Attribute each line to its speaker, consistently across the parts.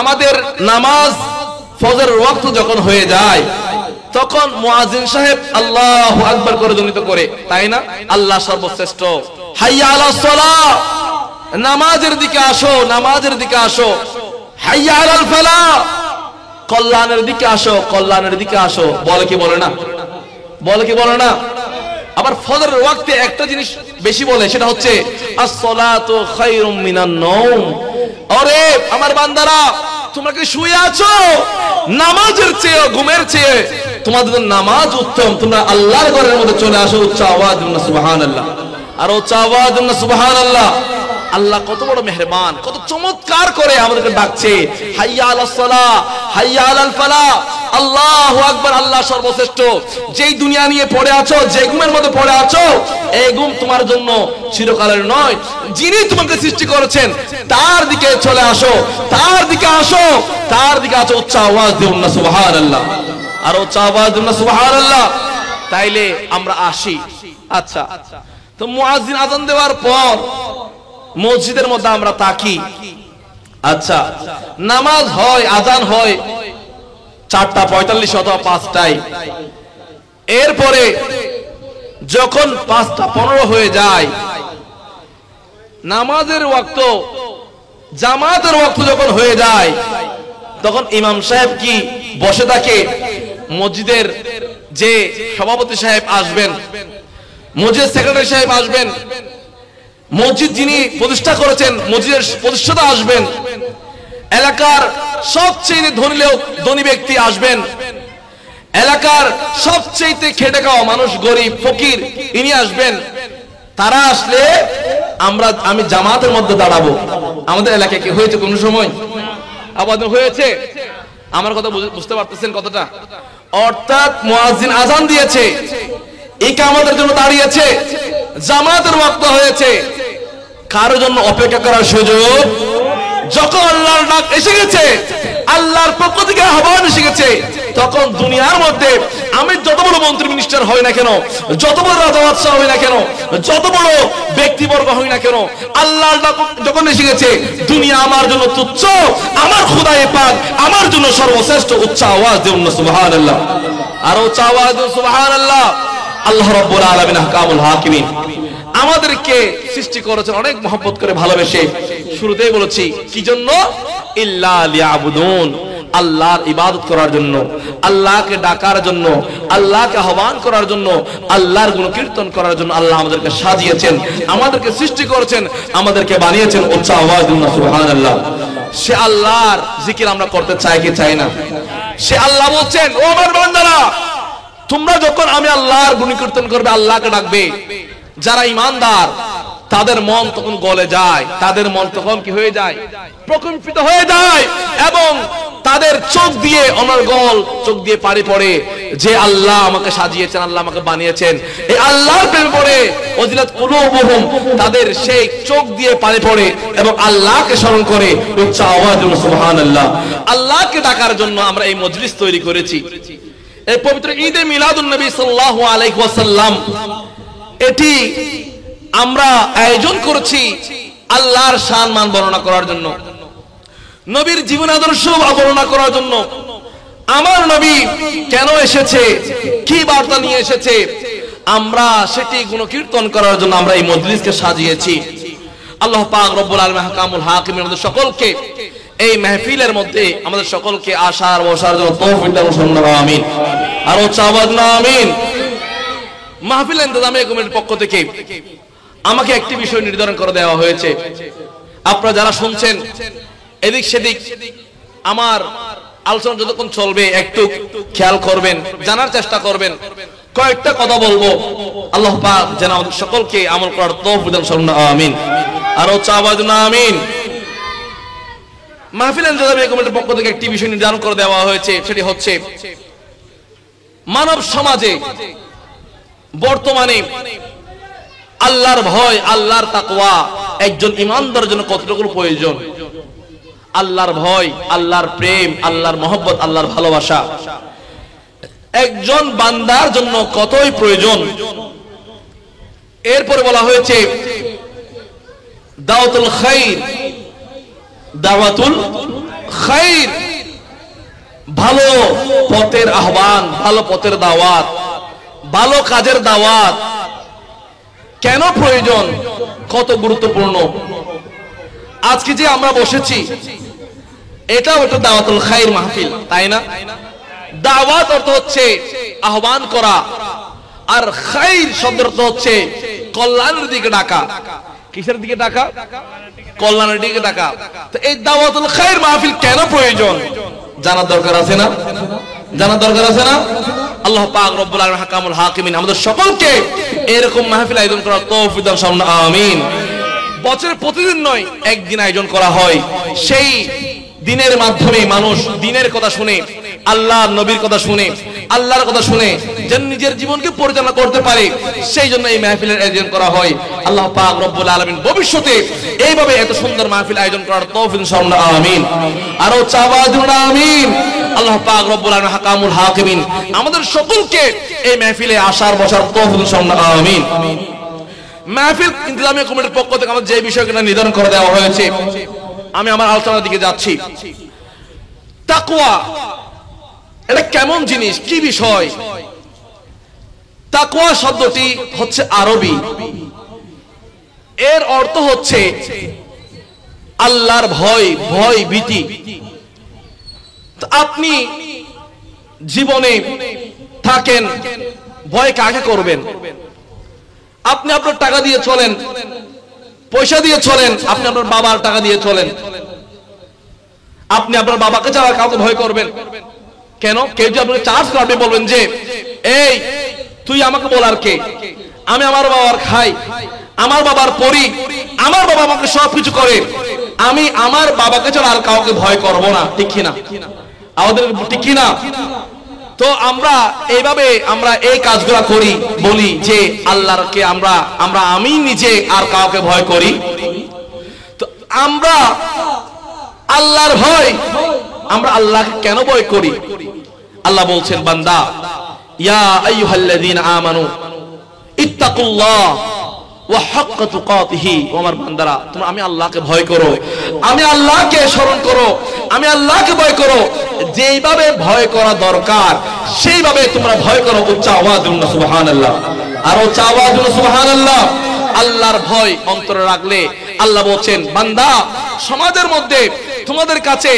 Speaker 1: আমাদের নামাজ ফজরের ওয়াক্ত যখন হয়ে যায় তখন মুয়াজ্জিন সাহেব আল্লাহু আকবার করে ধ্বনিত করে, তাই না? আল্লাহ সর্বশ্রেষ্ঠ, হাইয়া আলাস সালাহ, নামাজের দিকে আসো, নামাজের দিকে আসো, হাইয়া আলাল ফালাহ, কল্যাণের দিকে আসো, কল্যাণের দিকে আসো। বলে কি বলে না? বলে কি বলে না? আবার ফজরের ওয়াক্তে একটা জিনিস বেশি বলে, সেটা হচ্ছে আস-সালাতু খায়রুম মিনান নাওম। আরে আমার বান্দারা, তোমরা কি শুয়ে আছো? নামাজের চেয়ে, ঘুমের চেয়ে তোমাদের নামাজ উত্তম। তোমরা আল্লাহর ঘরের মধ্যে চলে আসো, উচ্চ আওয়াজ দিয়ে সুবহানাল্লাহ, আর উচ্চ আওয়াজ দিয়ে সুবহানাল্লাহ। আল্লাহ কত বড় মেহেরবান, কত চমৎকার করে আমাদেরকে ডাকছে, হাইয়া আলাস সালাহ, হাইয়া আলাল ফালাহ, আল্লাহু আকবার। আল্লাহ সর্বশ্রেষ্ঠ। যেই দুনিয়া নিয়ে পড়ে আছো, যে ঘুমের মধ্যে পড়ে আছো, এই ঘুম তোমার জন্য চিরকালের নয়। যিনি তোমাকে সৃষ্টি করেছেন তার দিকে চলে আসো, তার দিকে আসো, তার দিকে আসো, উচ্চ আওয়াজ দিয়ে সুবহানাল্লাহ, আর উচ্চ আওয়াজ দিয়ে সুবহানাল্লাহ। তাইলে আমরা আসি। আচ্ছা, তো মুয়াজ্জিন আযান দেওয়ার পর মসজিদের মধ্যে আমরা তাকি। আচ্ছা, নামাজ হয়, আযান হয় 4:45 অথবা 5টায়। এরপরে যখন 5:15 হয়ে যায়, নামাজের ওয়াক্ত, জামাতের ওয়াক্ত যখন হয়ে যায়, তখন ইমাম সাহেব কি বসে থাকে? মসজিদের যে সভাপতি সাহেব আসবেন, মসজিদের সেক্রেটারি সাহেব আসবেন, মসজিদ যিনি প্রতিষ্ঠা করেছেন, মসজিদের প্রতিষ্ঠাতা আসবেন, এলাকার সবচেয়ে ধনী ব্যক্তি আসবেন, এলাকার সবচেয়ে খেটে খাওয়া মানুষ, গরিব ফকির, ইনি আসবেন। তারা আসলে আমি জামাতের মধ্যে দাঁড়াবো। আমাদের এলাকায় কি হয়েছে কোন সময়? আবাদ হয়েছে? আমার কথা বুঝতে পারতেছেন কতটা? অর্থাৎ মুয়াজ্জিন আযান দিয়েছে, ইকামতের জন্য দাঁড়িয়েছে, জামাতের ওয়াক্ত হয়েছে, কারোর জন্য অপেক্ষা করার সুযোগ। যখন আল্লাহর ডাক এসে গেছে, আল্লাহর পক্ষ থেকে আহ্বান এসে গেছে, তখন দুনিয়ার মধ্যে আমি যত বড় মন্ত্রী মিনিস্টার হই না কেন, যত বড় রাজা বাদশা হই না কেন, যত বড় ব্যক্তিবর্গ হই না কেন, আল্লাহর ডাক যখন এসে গেছে, দুনিয়া আমার জন্য তুচ্ছ, আমার খোদায়ে পাক আমার জন্য সর্বশ্রেষ্ঠ। উচ্চ আওয়াজ দিয়ে সুবহানাল্লাহ, আর উচ্চ আওয়াজ দিয়ে সুবহানাল্লাহ। আল্লাহ রাব্বুল আলামিন আহকামুল হাকিমিন আমাদেরকে সৃষ্টি করেছেন অনেক মহব্বত করে, ভালোবেসে। শুরুতেই বলেছি কি জন্য? ইল্লা লিয়াবুদুন, আল্লাহর ইবাদত করার জন্য, আল্লাহকে ডাকার জন্য, আল্লাহকে আহ্বান করার জন্য, আল্লাহর গুণকীর্তন করার জন্য আল্লাহ আমাদেরকে সাজিয়েছেন, আমাদেরকে সৃষ্টি করেছেন, আমাদেরকে বানিয়েছেন। উচ্চ আওয়াজ দিন সুবহানাল্লাহ। সে আল্লাহর জিকির আমরা করতে চাই কি চাই না? সে আল্লাহ বলছেন, ও আমার বান্দারা, তোমরা যখন আমি আল্লাহর গুণকীর্তন করবে, আল্লাহকে ডাকবে, যারা ঈমানদার তাদের মন তখন গলে যায়, তাদের মন তখন কি হয়ে যায়? প্রকম্পিত হয়ে যায়, এবং তাদের চোখ দিয়ে অনর্গল চোখ দিয়ে পানি পড়ে যে আল্লাহ আমাকে সাজিয়েছেন, আল্লাহ আমাকে বানিয়েছেন। এই আল্লাহর প্রেমে পড়ে ওয়াজিলাত কুলুবুহুম, তাদের সেই চোখ দিয়ে পানি পড়ে এবং আল্লাহকে স্মরণ করে। উচ্চ আওয়াজ দিয়ে সুবহানাল্লাহ। আল্লাহকে ডাকার জন্য আমরা এই মজলিস তৈরি করেছি। এই পবিত্র ঈদে মিলাদুন নবী সাল্লাল্লাহু আলাইহি ওয়াসাল্লাম, এটি আমরা আয়োজন করেছি আল্লাহর সম্মান বর্ণনা করার জন্য, নবীর জীবন আদর্শ বর্ণনা করার জন্য। আমার নবী কেন এসেছে, কি বার্তা নিয়ে এসেছে, আমরা সেটি গুণকীর্তন করার জন্য আমরা এই মজলিসকে সাজিয়েছি। আল্লাহ পাক রব্বুল আলামিন আহকামুল হাকিম আমাদের সকলকে এই মাহফিলের মধ্যে আমাদের সকলকে আসার বসার জন্য তৌফিক দান করুন। আমিন। আর চাওয়াজ না আমিন। মাহফিল ইন্তজামী কমিটির পক্ষ থেকে আমাকে একটি বিষয় নির্ধারণ করে দেওয়া হয়েছে। আপনারা যারা শুনছেন এদিক সেদিক, আমার আলোচনা যতক্ষণ চলবে একটু খেয়াল করবেন, জানার চেষ্টা করবেন। কয়েকটা কথা বলবো, আল্লাহ পাক যেন আমাদের সকলকে আমল করার তৌফিক দান করুন। আমিন। আর চাওয়াজ না আমিন। মাহফিল ইন্তজামী কমিটির পক্ষ থেকে একটি বিষয় নির্ধারণ করে দেওয়া হয়েছে, সেটি হচ্ছে মানব সমাজে বর্তমানে আল্লাহর ভয়, আল্লাহর তাকওয়া একজন ঈমানদারের জন্য কতটুকু প্রয়োজন। আল্লাহর ভয়, আল্লাহর প্রেম, আল্লাহর মহব্বত, আল্লাহর ভালোবাসা একজন বান্দার জন্য কতই প্রয়োজন। এরপরে বলা হয়েছে দাওয়াতুল খাইর, দাওয়াতুল খাইর, ভালো পথের আহ্বান, ভালো পথের দাওয়াত, ভালো কাজের দাওয়াত কেন প্রয়োজন, কত গুরুত্বপূর্ণ। আজকে যে আমরা বসেছি এটাও একটা দাওয়াতুল খাইর মাহফিল, তাই না? দাওয়াত অর্থ হচ্ছে আহ্বান করা, আর খাইর শব্দের অর্থ হচ্ছে কল্যাণের দিকে ডাকা। কিসের দিকে ডাকা? কল্যাণের দিকে ডাকা। তো এই দাওয়াতুল খাইর মাহফিল কেন প্রয়োজন জানার দরকার আছে না? জানার দরকার আছে না? আল্লাহ পাক রব্বুল আলামিন হাকামুল হাকিমিন আমাদের সকলকে এরকম মাহফিল আয়োজন করার তৌফিক দান করুন, আমিন। বছরের প্রতিদিন নয়, একদিন আয়োজন করা হয়। সেই দিনের মাধ্যমে মানুষ দিনের কথা শুনে, আল্লাহর নবীর কথা শুনে, আল্লাহর কথা শুনে যেন নিজের জীবনকে পরিচালনা করতে পারে, সেই জন্য এই মাহফিলের আয়োজন করা হয়। আল্লাহ পাক রব্বুল আলামিন ভবিষ্যতে এইভাবে এত সুন্দর মাহফিল আয়োজন করার তৌফিক দান করুন, আমিন। আরো চাওয়া দিন, আমিন। আল্লাহ পাক রব্বুল আলামিন হাকামুল হাকিমিন আমাদের সকলকে এই মাহফিলে আসার বসার তৌফিক দান করুন, আমিন। মাহফিল ইনতিজামিয়া কমিটির পক্ষ থেকে আমাদের যে বিষয়গুলো নির্ধারণ করে দেওয়া হয়েছে, আমি আমার আলোচনার দিকে যাচ্ছি। তাকওয়া এটা কেমন জিনিস, কি বিষয়? তাকওয়া শব্দটি হচ্ছে আরবি, এর অর্থ হচ্ছে আল্লাহর ভয়, ভয় ভীতি। আপনি জীবনে থাকেন, ভয় কাকে করবেন? আপনি আপনার টাকা দিয়ে চলেন, পয়সা দিয়ে চলেন, আপনি আপনার বাবার টাকা দিয়ে চলেন, আপনি আপনার বাবাকে ছাড়া কাউকে ভয় করবেন কেন? কেউ যদি আপনাকে চার্জ করে, আপনি বলবেন যে এই তুই আমাকে বলার কে? আমি আমার বাবার খাই, আমার বাবার পড়ি, আমার বাবা আমাকে সবকিছু করে, আমি আমার বাবাকে ছাড়া আর কাউকে ভয় করব না, ঠিক কিনা? আমাদের ঠিক কিনা? তো আমরা এইভাবে আমরা এই কাজগুলো করি, বলি যে আল্লাহকে আমি নিজে আর কাউকে ভয় করি। তো আমরা আল্লাহর ভয়, আমরা আল্লাহকে কেন ভয় করি? আল্লাহ বলছেন, বান্দা ইয়া আইয়ুহাল্লাযীনা আমানু ইত্তাকুল্লাহ ওয়া হাক্কা তুকাতিহি, ও আমার বান্দারা তোমরা আমি আল্লাহকে ভয় করো, আমি আল্লাহকে স্মরণ করো, আমি আল্লাহকে ভয় করো, যেইভাবে ভয় করা দরকার সেইভাবে তোমরা ভয় করো। উচ্চ আওয়াজ দিন সুবহানাল্লাহ, আর উচ্চ আওয়াজ দিন সুবহানাল্লাহ। আল্লাহর ভয় অন্তরে রাখলে আল্লাহ বলছেন, বান্দা সমাজের মধ্যে তোমাদের কাছে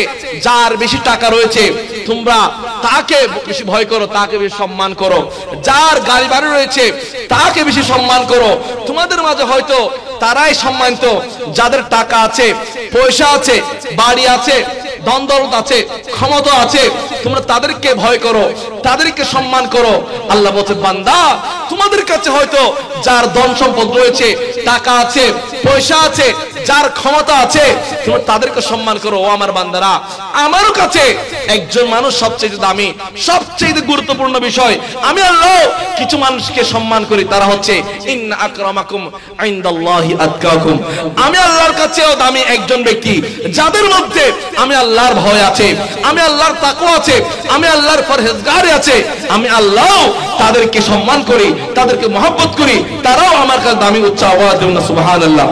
Speaker 1: যার বেশি টাকা রয়েছে তোমরা তাকে বেশি ভয় করো, তাকে বেশি সম্মান করো। যার গাড়ি বাড়ি রয়েছে তাকে বেশি সম্মান করো। তোমাদের মাঝে হয়তো তারাই সম্মানিত যাদের টাকা আছে, পয়সা আছে, বাড়ি আছে, ধন দৌলত আছে, ক্ষমতা আছে, তোমরা তাদেরকে ভয় করো, তাদেরকে সম্মান করো। আল্লাহ বলছে, বান্দা তোমাদের কাছে হয়তো যার ধন সম্পদ রয়েছে, টাকা আছে, পয়সা আছে, যার ক্ষমতা আছে, তোমরা তাদেরকে সম্মান করো। ও আমার বান্দারা, আমারও কাছে একজন মানুষ সবচেয়ে দামি, সবচেয়ে গুরুত্বপূর্ণ বিষয়। আমি আল্লাহ কিছু মানুষকে সম্মান করি, তারা হচ্ছে ইন্না আকরামাকুম ইনদাল্লাহি আতকাকুম। আমি আল্লাহর কাছেও দামি একজন ব্যক্তি যাদের মধ্যে আমি আল্লাহর ভয় আছে, আমি আল্লাহর তাকওয়া আছে, আমি আল্লাহর পরহেজগারি আছে। আমি আল্লাহ তাদেরকে সম্মান করি, তাদেরকে মহব্বত করি, তারাও আমার কাছে দামি। উচ্চ আওয়াজ দিন না সুবহানাল্লাহ,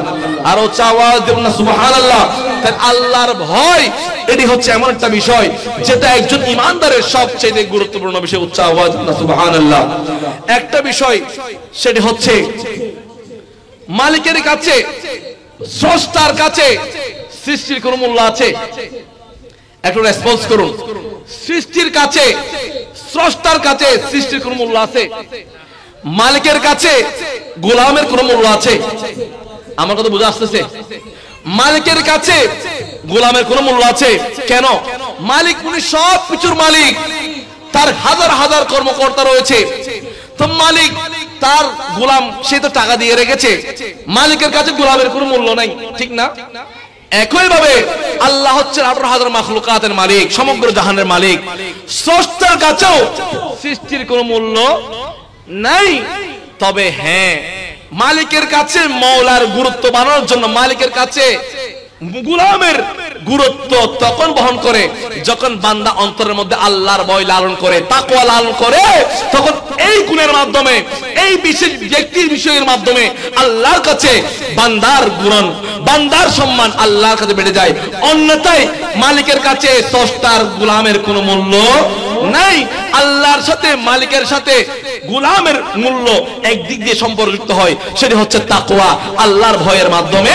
Speaker 1: আর উচ্চ আওয়াজ দিন না সুবহানাল্লাহ। তাই আল্লাহর ভয় এটি হচ্ছে এমন একটা বিষয় যেটা একজন ইমানদারের সবচেয়ে গুরুত্বপূর্ণ বিষয়। উচ্চ আওয়াজ দিন না সুবহানাল্লাহ। একটা বিষয় সেটি হচ্ছে মালিকের কাছে, স্রষ্টার কাছে সৃষ্টির কোন মূল্য আছে? একটু রেসপন্স করুন। সৃষ্টির কাছে, স্রষ্টার কাছে সৃষ্টির কোন মূল্য আছে? মালিকের কাছে গোলামের কোন মূল্য আছে? আমার কথা বুঝা আসতেছে? মালিকের কাছে গোলামের কোন মূল্য আছে? কেন? মালিক উনি সব কিছুর মালিক, তার হাজার হাজার কর্মকর্তা রয়েছে। তো মালিক তার গোলাম, সে তো টাকা দিয়ে রেখেছে, মালিকের কাছে গোলামের কোনো মূল্য নাই, ঠিক না? একই ভাবে আল্লাহ হচ্ছে 18,000 মাখলুকাতের মালিক, সমগ্র জাহানের মালিক। স্রষ্টার কাছেও সৃষ্টির কোনো মূল্য নাই। তবে হ্যাঁ, মালিকের কাছে মওলার গুরুত্ব বাড়ানোর জন্য, মালিকের কাছে গোলামের গুরুত্ব তখন বহন করে যখন বান্দা অন্তরের মধ্যে আল্লাহর ভয় লালন করে, তাকওয়া লালন করে, তখন এই গুণের মাধ্যমে, এই বিশেষ ব্যক্তির বিষয়ের মাধ্যমে আল্লাহর কাছে বান্দার গুণ, বান্দার সম্মান আল্লাহর কাছে বেড়ে যায়। অন্যথায় মালিকের কাছে স্রষ্টার গোলামের কোনো মূল্য নাই। আল্লাহর সাথে, মালিকের সাথে গোলামের মূল্য একদিক দিয়ে সম্পর্কযুক্ত হয়, সেটা হচ্ছে তাকওয়া। আল্লাহর ভয়ের মাধ্যমে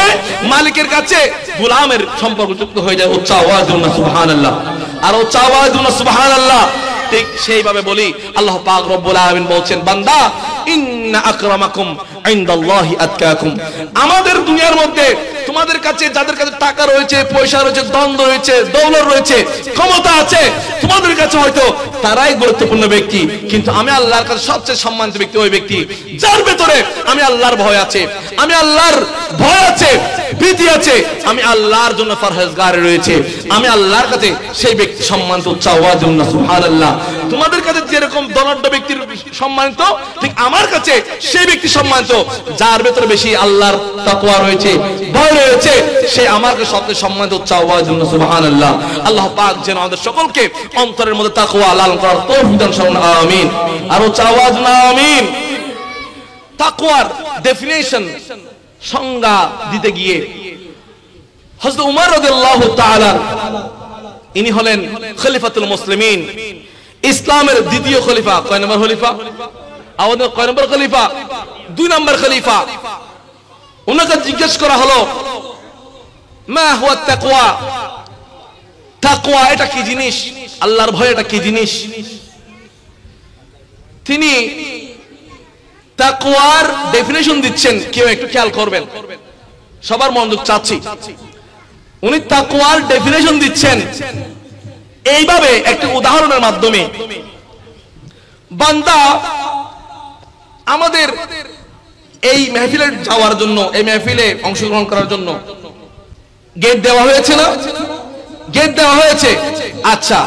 Speaker 1: মালিকের কাছে গোলামের সম্পর্কযুক্ত হয়ে যায়। উচ্চ আওয়াজে বলুন সুবহানাল্লাহ, আর উচ্চ আওয়াজে বলুন সুবহানাল্লাহ। ঠিক সেইভাবে বলি, আল্লাহ পাক রব্বুল আলামিন বলছেন, বান্দা ইন্না আকরামাকুম ইনদাল্লাহি আতকাকুম। আমাদের দুনিয়ার মধ্যে তোমাদের কাছে যাদের কাছে টাকা রয়েছে, পয়সা রয়েছে, দ্বন্দ্ব রয়েছে, দৌলত রয়েছে, ক্ষমতা আছে, তোমাদের কাছে হয়তো তারাই গুরুত্বপূর্ণ ব্যক্তি, কিন্তু আমি আল্লাহর কাছে সবচেয়ে সম্মানিত ব্যক্তি ওই ব্যক্তি যার ভেতরে আমি আল্লাহর ভয় আছে, আমি আল্লাহর ভয় আছে, ভীতি আছে, আমি আল্লাহর জন্য পরহেজগার রয়েছে, আমি আল্লাহর কাছে সেই ব্যক্তি সম্মানিত। উচ্চ আওয়াজে বলুন সুবহানাল্লাহ। তোমাদের কাছে যেরকম ধনাঢ্য ব্যক্তির সম্মানিত, ঠিক আমার কাছে সেই ব্যক্তি সম্মানিত যার ভেতরে বেশি আল্লাহর তাকওয়া রয়েছে, ভয় রয়েছে, সে আমার কাছে সবচেয়ে সম্মানিত। উচ্চ আওয়াজে বলুন সুবহানাল্লাহ। আল্লাহ পাক যেন আমাদের সকলকে অন্তরের মধ্যে তাকওয়া লালন করার তৌফিক দান করুন, আমিন। আর উচ্চ আওয়াজ না আমিন। তাকওয়ার ডেফিনিশন, সংজ্ঞা দিতে গিয়ে হযরত উমর রাদিয়াল্লাহু তাআলা, ইনি হলেন খলিফাতুল মুসলিমিন, ইসলামের দ্বিতীয় খলিফা। কয় নম্বর খলিফা? আমাদের কয় নম্বর খলিফা? 2 নম্বর খলিফা। ওনাকে জিজ্ঞেস করা হলো, মা হুয়া তাকওয়া, তাকওয়া এটা কি জিনিস, আল্লাহর ভয় এটা কি জিনিস? তিনি তাকওয়ার ডেফিনিশন দিচ্ছেন, কেউ একটু খেয়াল করবেন, সবার মনোযোগ চাচ্ছি। উনি তাকওয়ার ডেফিনিশন দিচ্ছেন এইভাবে, একটা উদাহরণের মাধ্যমে। বান্দা আমাদের এই মেহফিলে যাওয়ার জন্য, এই মেহফিলে অংশগ্রহণ করার জন্য গেট দেওয়া হয়েছে না? গেট দেওয়া হয়েছে। আচ্ছা,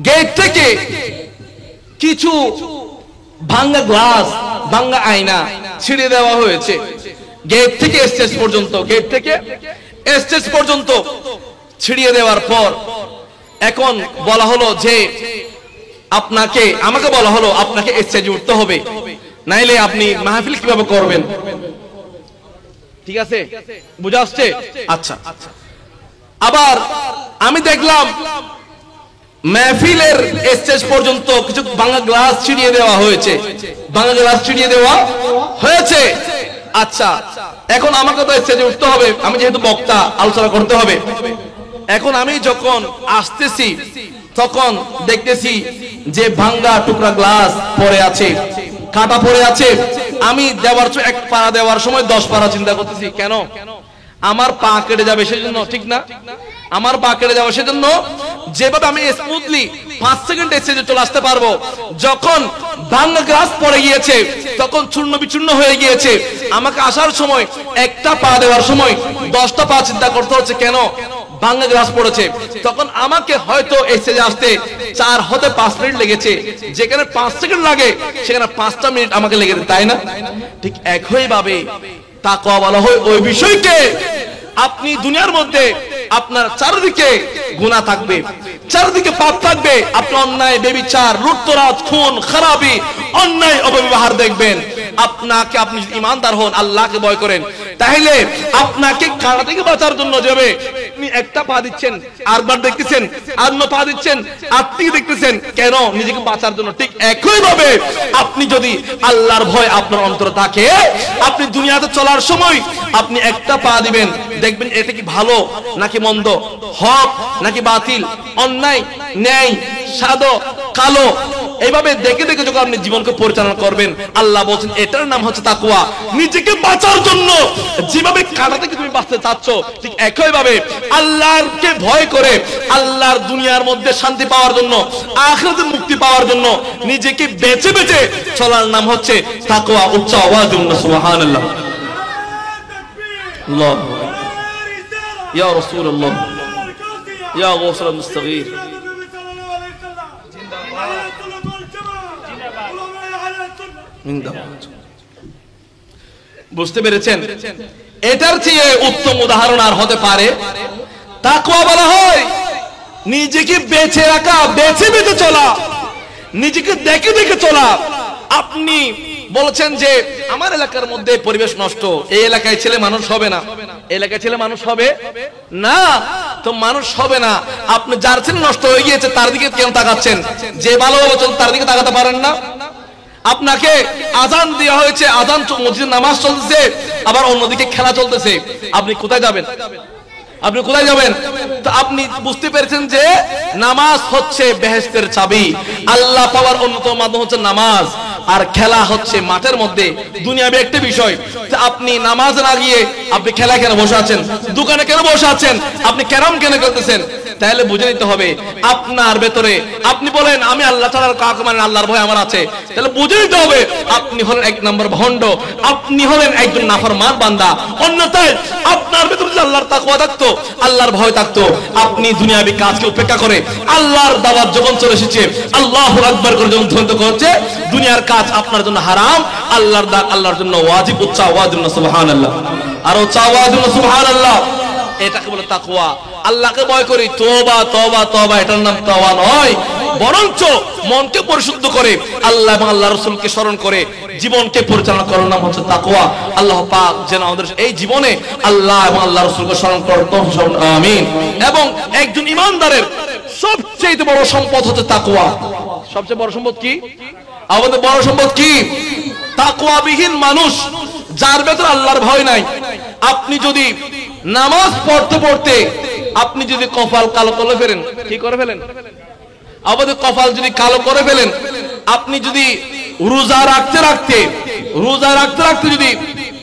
Speaker 1: গেট থেকে কিছু ভাঙ্গা গ্লাস, ভাঙ্গা আয়না ছিঁড়ে দেওয়া হয়েছে গেট থেকে স্টেজ পর্যন্ত। গেট থেকে স্টেজ পর্যন্ত ছিড়িয়ে দেওয়ার পর এখন বলা হলো যে আমাকে বলা হলো আপনাকে স্টেজে উঠতে হবে, নাইলে আপনি মাহফিল কিভাবে করবেন? ঠিক আছে, বুঝা আসছে? আচ্ছা, আবার আমি দেখলাম মাহফিলের স্টেজ পর্যন্ত কিছু ভাঙা গ্লাস ছিড়িয়ে দেওয়া হয়েছে, ভাঙা গ্লাস ছিড়িয়ে দেওয়া হয়েছে। আচ্ছা, এখন আমাকে তো স্টেজে উঠতে হবে, আমি যেহেতু বক্তা, আলোচনা করতে হবে। এখন আমি যখন আসতেছি তখন দেখতেছি যে ভাঙ্গা টুকরা গ্লাস পড়ে আছে, কাটা পড়ে আছে। আমি দেওয়ার এক পাড়া দেওয়ার সময় 10 পাড়া চিন্তা করতেছি, কেন? আমার পা কেটে যাবে সেজন্য, ঠিক না? আমার পা কেটে যাবে সেজন্য যেভাবে আমি স্মুথলি 5 সেকেন্ড স্টেজে চলে আসতে পারবো, যখন ভাঙ্গা গ্লাস পড়ে গিয়েছে তখন চূর্ণ বিচূর্ণ হয়ে গিয়েছে। আমাকে আসার সময় একটা পা দেওয়ার সময় 10টা পা চিন্তা করতে হচ্ছে, কেন? ভাঙ্গা গ্লাস পড়েছে। তখন আমাকে হয়তো স্টেজে আসতে 4 হতে 5 মিনিট লেগেছে, যেখানে 5 সেকেন্ড লাগে সেখানে 5টা মিনিট আমাকে লেগেছে, তাই না? ঠিক একইভাবে তাকওয়া বলা হয় ওই বিষয়কে, আপনি দুনিয়ার মধ্যে আপনার চারিদিকে গুনাহ থাকবে, চারিদিকে পাপ থাকবে, আপনি অন্যায়, ব্যভিচার, লুটতরাজ, খুন খারাপি, অন্যায় অপব্যবহার দেখবেন। আপনি ঈমানদার হন, আল্লাহকে ভয় করেন, তাহলে আপনাকে কারা থেকে বাঁচার জন্য যাবে, আপনি একটা পা দিচ্ছেন, আরবার দেখতেছেন, অন্য পা দিচ্ছেন, আত্মীয় দেখতেছেন, কেন? নিজেকে বাঁচার জন্য। ঠিক একই ভাবে আপনি যদি আল্লাহর ভয় আপনার অন্তরে থাকে, আপনি দুনিয়াতে চলার সময় আপনি একটা পা দিবেন, দেখবেন এটা কি ভালো নাকি মন্দ, হক নাকি বাতিল, অন্যায় ন্যায়, সাদা কালো, এইভাবে দেখে দেখে যখন আপনি জীবনকে পরিচালনা করবেন, আল্লাহ বলছেন এটার নাম হচ্ছে তাকওয়া। নিজেকে বাঁচার জন্য যেভাবে কাটা থেকে তুমি বাঁচতে চাচ্ছ, ঠিক একই ভাবে আল্লাহকে ভয় করে আল্লাহর দুনিয়ার মধ্যে শান্তি পাওয়ার জন্য, আখিরাতে মুক্তি পাওয়ার জন্য নিজেকে বেঁচে বেঁচে চলার নাম হচ্ছে তাকওয়া। উচ্চ আওয়াজে বলুন সুবহানাল্লাহ। আল্লাহু আকবার। ইয়া রাসূলুল্লাহ, ইয়া গাউসুল মুস্তাগীর। বুঝতে পেরেছেন? এটার চেয়ে উত্তম উদাহরণ আর হতে পারে? তাকওয়া বলা হয় নিজেকে বেঁচে রাখা, বেঁচে বেঁচে চলা, নিজেকে দেখে দেখে চলা। আপনি বলছেন যে আমার এলাকার মধ্যে পরিবেশ নষ্ট, এই এলাকায় ছেলে মানুষ হবে না, এলাকায় ছেলে মানুষ হবে না, তো মানুষ হবে না। আপনি যার ছেলে নষ্ট হয়ে গিয়েছে তার দিকে কেন তাকাচ্ছেন? যে ভালোভাবে চল তার দিকে তাকাতে পারেন না? আপনাকে আজান দেওয়া হয়েছে, আজান মসজিদে নামাজ চলতেছে, আবার অন্যদিকে খেলা চলতেছে, আপনি কোথায় যাবেন? আপনি কোথায় যাবেন? তো আপনি বুঝতে পেরেছেন যে নামাজ হচ্ছে বেহেশতের চাবি, আল্লাহ পাওয়ার অন্যতম মাধ্যম হচ্ছে নামাজ, আর খেলা হচ্ছে মাঠের মধ্যে দুনিয়াবি একটা বিষয়। আপনি নামাজ না গিয়ে আপনি খেলা কেন বসে আছেন? দোকানে কেন বসে আছেন? আপনি ক্যারাম কেন খেলতেছেন? তাহলে বুঝে নিতে হবে আপনার ভেতরে, আপনি বলেন আমি আল্লাহ তাআলার কাকে মানে, আল্লাহর ভয় আমার আছে, তাহলে বুঝে নিতে হবে আপনি হলেন এক নম্বর ভণ্ড, আপনি হলেন একজন নাফরমান বান্দা। অন্যথায় আপনার ভেতরে যদি আল্লাহর তাকওয়া থাকতো, আল্লাহর ভয় থাকতো, আপনি দুনিয়াবি কাজকে উপেক্ষা করে আল্লাহর দাওয়াত যখন চলে এসেছে, আল্লাহু আকবার করে যখন ধ্বনিত করছে, দুনিয়ার কাজ আপনার জন্য হারাম, আল্লাহর দাওয়াত আল্লাহর জন্য ওয়াজিব। উচ্চা ওয়াজিব সুবহানাল্লাহ, আর উচ্চা ওয়াজিব সুবহানাল্লাহ, এটাকে বলে তাকওয়া। আল্লাহকে ভয় করি, তওবা তওবা তওবা, এটার নাম তাওয়া নয়, বরঞ্চ মনকে পরিশুদ্ধ করে আল্লাহ এবং আল্লাহর রাসূলকে স্মরণ করে জীবনকে পরিচালনা করার নাম হচ্ছে তাকওয়া। আল্লাহ পাক যেন আমাদের এই জীবনে আল্লাহ এবং আল্লাহর রাসূলকে স্মরণ করতে, আমিন। এবং একজন ঈমানদারের সবচেয়ে বড় সম্পদ হচ্ছে তাকওয়া। সবচেয়ে বড় সম্পদ কি? আমাদের বড় সম্পদ কি? তাকওয়াবিহীন মানুষ, যার ভেতরে আল্লাহর ভয় নাই। আপনি যদি নামাজ পড়তে পড়তে আপনি যদি কপাল কালো করে ফেলেন, কি করে ফেলেন? আমাদের কপাল যদি কালো করে ফেলেন, আপনি যদি রোজা রাখতে রাখতে যদি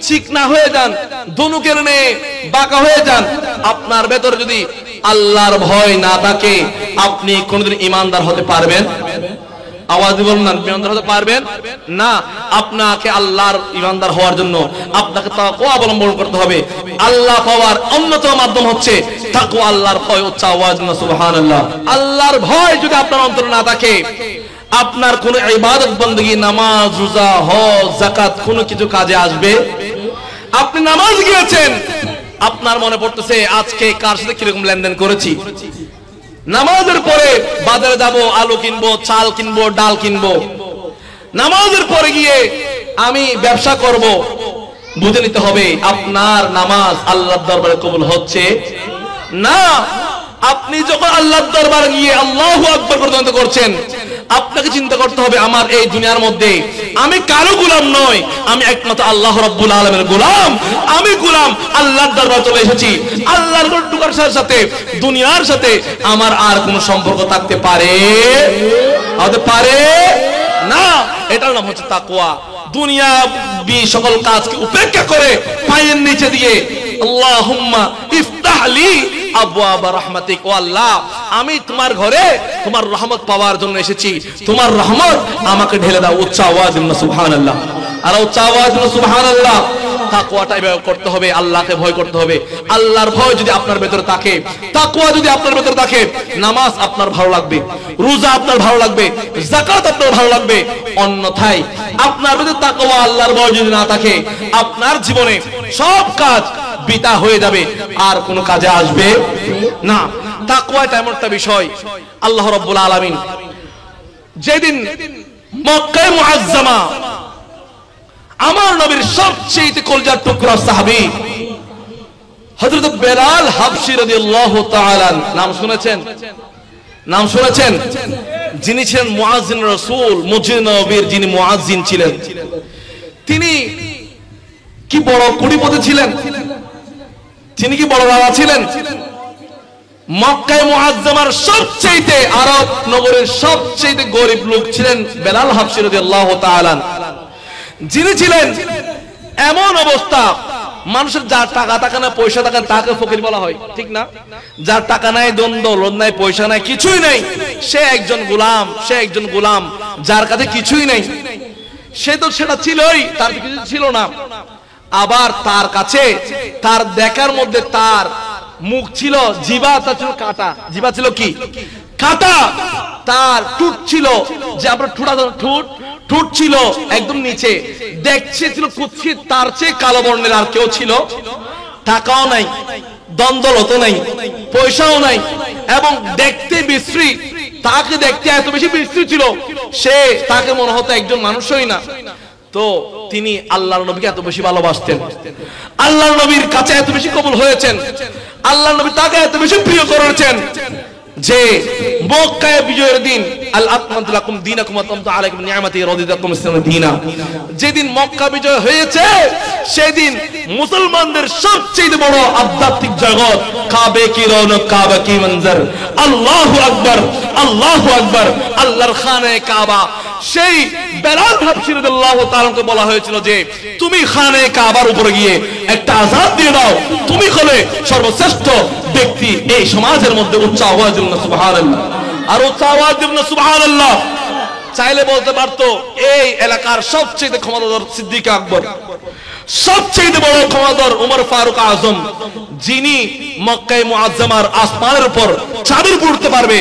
Speaker 1: চিকনা হয়ে যান, ধনুকের ন্যায় বাঁকা হয়ে যান, আপনার ভেতরে যদি আল্লাহর ভয় না থাকে, আপনি কোনোদিন ঈমানদার হতে পারবেন? আওয়াজ বলুন না, ঈমানদার হতে পারবেন না। আপনাকে আল্লাহর ঈমানদার হওয়ার জন্য আপনাকে তাকওয়া অবলম্বন করতে হবে। আল্লাহ পাওয়ার অন্যতম মাধ্যম হচ্ছে তাকওয়া, আল্লাহর ভয়। হচ্ছে আওয়াজ না সুবহানাল্লাহ। আল্লাহর ভয় যদি আপনার অন্তরে না থাকে, আপনার কোনো ইবাদত বندگی, নামাজ, রোজা, হজ, যাকাত কোনো কিছু কাজে আসবে? আপনি নামাজ গিয়েছেন, আপনার মনে পড়তেছে আজকে কার সাথে কিরকম লেনদেন করেছি। নামাজের পরে বাজারে যাব, আলু কিনবো, চাল কিনবো, ডাল কিনবো। নামাজের পরে গিয়ে আমি ব্যবসা করব। বুঝে নিতে হবে আপনার নামাজ আল্লাহর দরবারে কবুল হচ্ছে না। আপনি যখন আল্লাহর দরবারে গিয়ে আল্লাহু আকবার পর্যন্ত করছেন, আপনাকে চিন্তা করতে হবে আমার এই দুনিয়ার মধ্যে আমি কারো গোলাম নই, আমি একমাত্র আল্লাহ রাব্বুল আলামিনের গোলাম। আমি গোলাম, আল্লাহর দরবারে চলে এসেছি। আল্লাহর ঘর ঢোকার সাথে দুনিয়ার সাথে আমার আর কোনো সম্পর্ক থাকতে পারে না। এটার নাম হচ্ছে তাকওয়া। দুনিয়াবি সকল কাজকে উপেক্ষা করে পায়ের নিচে দিয়ে আল্লাহুম্মা ইফতাহ লি আবওয়াবা রাহমাতিক, ও আল্লাহ আমি তোমার ঘরে তোমার রহমত পাওয়ার জন্য এসেছি, তোমার রহমত আমাকে ঢেলে দাও। উচ্চ আওয়াজ না সুবহানাল্লাহ, আর উচ্চ আওয়াজ না সুবহানাল্লাহ। তাকওয়াটা এভাবে করতে হবে, আল্লাহকে ভয় করতে হবে। আল্লাহর ভয় যদি আপনার ভেতরে থাকে, তাকওয়া যদি আপনার ভেতরে থাকে, নামাজ আপনার ভালো লাগবে, রোজা আপনার ভালো লাগবে, যাকাত আপনার ভালো লাগবে। অন্যথায় আপনার ভেতরে তাকওয়া, আল্লাহর ভয় যদি না থাকে, আপনার জীবনে সব কাজ বিতা হয়ে যাবে, আর কোনো কাজে আসবে না। তাকওয়া এমন একটা বিষয়, আল্লাহ রাব্বুল আলামিন যেদিন মক্কায়ে মুআজ্জামা আমার নবীর সবচেয়ে কলজার টুকরা সাহাবী হযরত বেলাল হাবশী রাদিয়াল্লাহু তাআলা, নাম শুনেছেন? যিনি ছিলেন মুয়াজ্জিন রাসূল, মসজিদ নববীর যিনি মুয়াজ্জিন ছিলেন, তিনি কি বড় কোটিপতি ছিলেন? তিনি কি বড় রাজা ছিলেন? মক্কায়ে মুআজ্জামার সবচেয়ে আরব নগরের সবচেয়ে গরিব লোক ছিলেন বেলাল হাবশী রাদিয়াল্লাহু তাআলা। যিনি ছিলেন এমন অবস্থা, মানুষের যার টাকা না পয়সা থাকে তাকে ফকির বলা হয়, ঠিক না? যার টাকা নাই, দৌলত নাই, পয়সা নাই, কিছুই নাই, সে একজন গোলাম। যার কাছে কিছুই নাই, সে তো সেটা ছিলই, তার কিছু ছিল না। আবার তার কাছে তার দেখার মধ্যে তার মুখ ছিল, জিহ্বা ছিল কাটা, জিহ্বা ছিল কি কাটা, তার ঠোঁট ছিল যে আমরা ঠোঁট ঠোঁট ছিল একদম নিচে, দেখছে ছিল কুৎসিত, তার চেয়ে কালো বর্ণের আর কেউ ছিল। টাকাও নাই, দ্বন্দ্বলত নাই, পয়সাও নাই, এবং দেখতে বিশ্রী, তাকে দেখতে এত বেশি বিশ্রী ছিল, সে তাকে মনে হতো একজন মানুষই না। তো তিনি আল্লাহর নবীকে এত বেশি ভালোবাসতেন, আল্লাহর নবীর কাছে এত বেশি কবুল হয়েছেন, আল্লাহর নবী তাকে এত বেশি প্রিয় করেছেন যে মক্কায় বিজয়ের দিন আল আকমালতু লাকুম দীনাকুম ওয়া আতামতু আলাইকুম নি'মাতি ওয়া রাদিতু লাকুম ইসলাম দীনা, যেদিন মক্কা বিজয় হয়েছে সেদিন মুসলমানদের সবচেয়ে বড় আধ্যাত্মিক জগৎ কাবে কি রৌনক, কাবা কি মঞ্জর, আল্লাহু আকবার, আল্লাহু আকবার, আল্লাহর খানে কাবা। সেই বেলাল হাবশী রাদিয়াল্লাহু তাআলাকে বলা হয়েছিল যে তুমি খানে কাবার উপরে গিয়ে একটা আযান দিয়ে দাও, তুমি হলে সর্বশ্রেষ্ঠ ব্যক্তি এই সমাজের মধ্যে। উচ্চ আওয়াজ দিন সুবহানাল্লাহ, আর উচ্চ আওয়াজ দিন সুবহানাল্লাহ। চাইলে বলতে পারতো এই এলাকার সবচেয়ে ক্ষমতাধর সিদ্দিক আকবর, সবচেয়ে বড় ক্ষমতাধর ওমর ফারুক আজম, যিনি মক্কায়ে মুআজ্জামার আসমানের উপর চাদর পড়তে পারবে।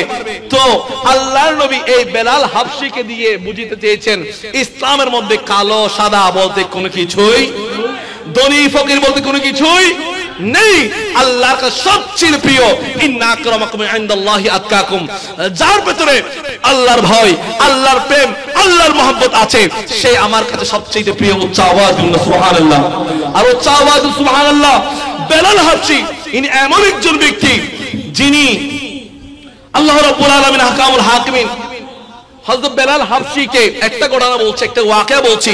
Speaker 1: তো আল্লাহর নবী এই বেলাল হাবশীকে দিয়ে বুঝিতে চেয়েছেন ইসলামের মধ্যে কালো সাদা বলতে কোনো কিছুই, ধনী ফকির বলতে কোনো কিছুই নেই। আল্লাহর কাছে সবচেয়ে প্রিয় ইন্না আকরামাকুম ইনদাল্লাহি আতকাকুম, যার ভিতরে আল্লাহর ভয়, আল্লাহর প্রেম, আল্লাহর মহব্বত আছে, সে আমার কাছে সবচেয়ে প্রিয়। উচ্চ আওয়াজ দিন সুবহানাল্লাহ, আর উচ্চ আওয়াজ সুবহানাল্লাহ। বেলাল হাবশী ইনি এমন একজন ব্যক্তি যিনি আল্লাহ রাব্বুল আলামিন হাকামুল হাকিমিন হযরত বেলাল হাবশীকে একটা ঘটনা বলছে, একটা ওয়াকিয়া বলছি।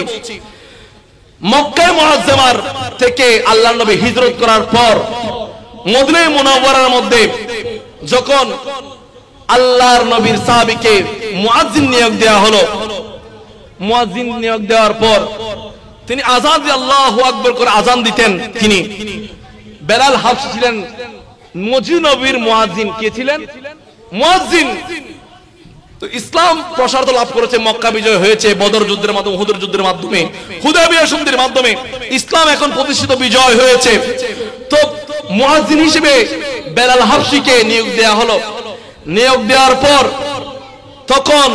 Speaker 1: মক্কায়ে মুআজ্জামার থেকে আল্লাহর নবী হিজরত করার পর মদিনায়ে মুনাওয়ারার মধ্যে যখন আল্লাহর নবীর সাহাবীকে মুয়াজ্জিন নিয়োগ দেওয়া হলো, মুয়াজ্জিন নিয়োগ দেওয়ার পর তিনি আযান দিয়ে আল্লাহু আকবার করে আযান দিতেন। তিনি বেলাল হাবশী ছিলেন মসজিদ নববীর মুয়াজ্জিন। কে ছিলেন? মুয়াজ্জিন। তো ইসলাম প্রসার লাভ করেছে, মক্কা বিজয় হয়েছে বদর যুদ্ধের মাধ্যমে, উহুদের যুদ্ধের মাধ্যমে, হুদায়বিয়া সন্ধির মাধ্যমে ইসলাম এখন প্রতিষ্ঠিত, বিজয় হয়েছে। তো মুয়াজ্জিন হিসেবে বেলাল হাবশীকে নিয়োগ দেওয়া হলো। নিয়োগ দেওয়ার পর তখন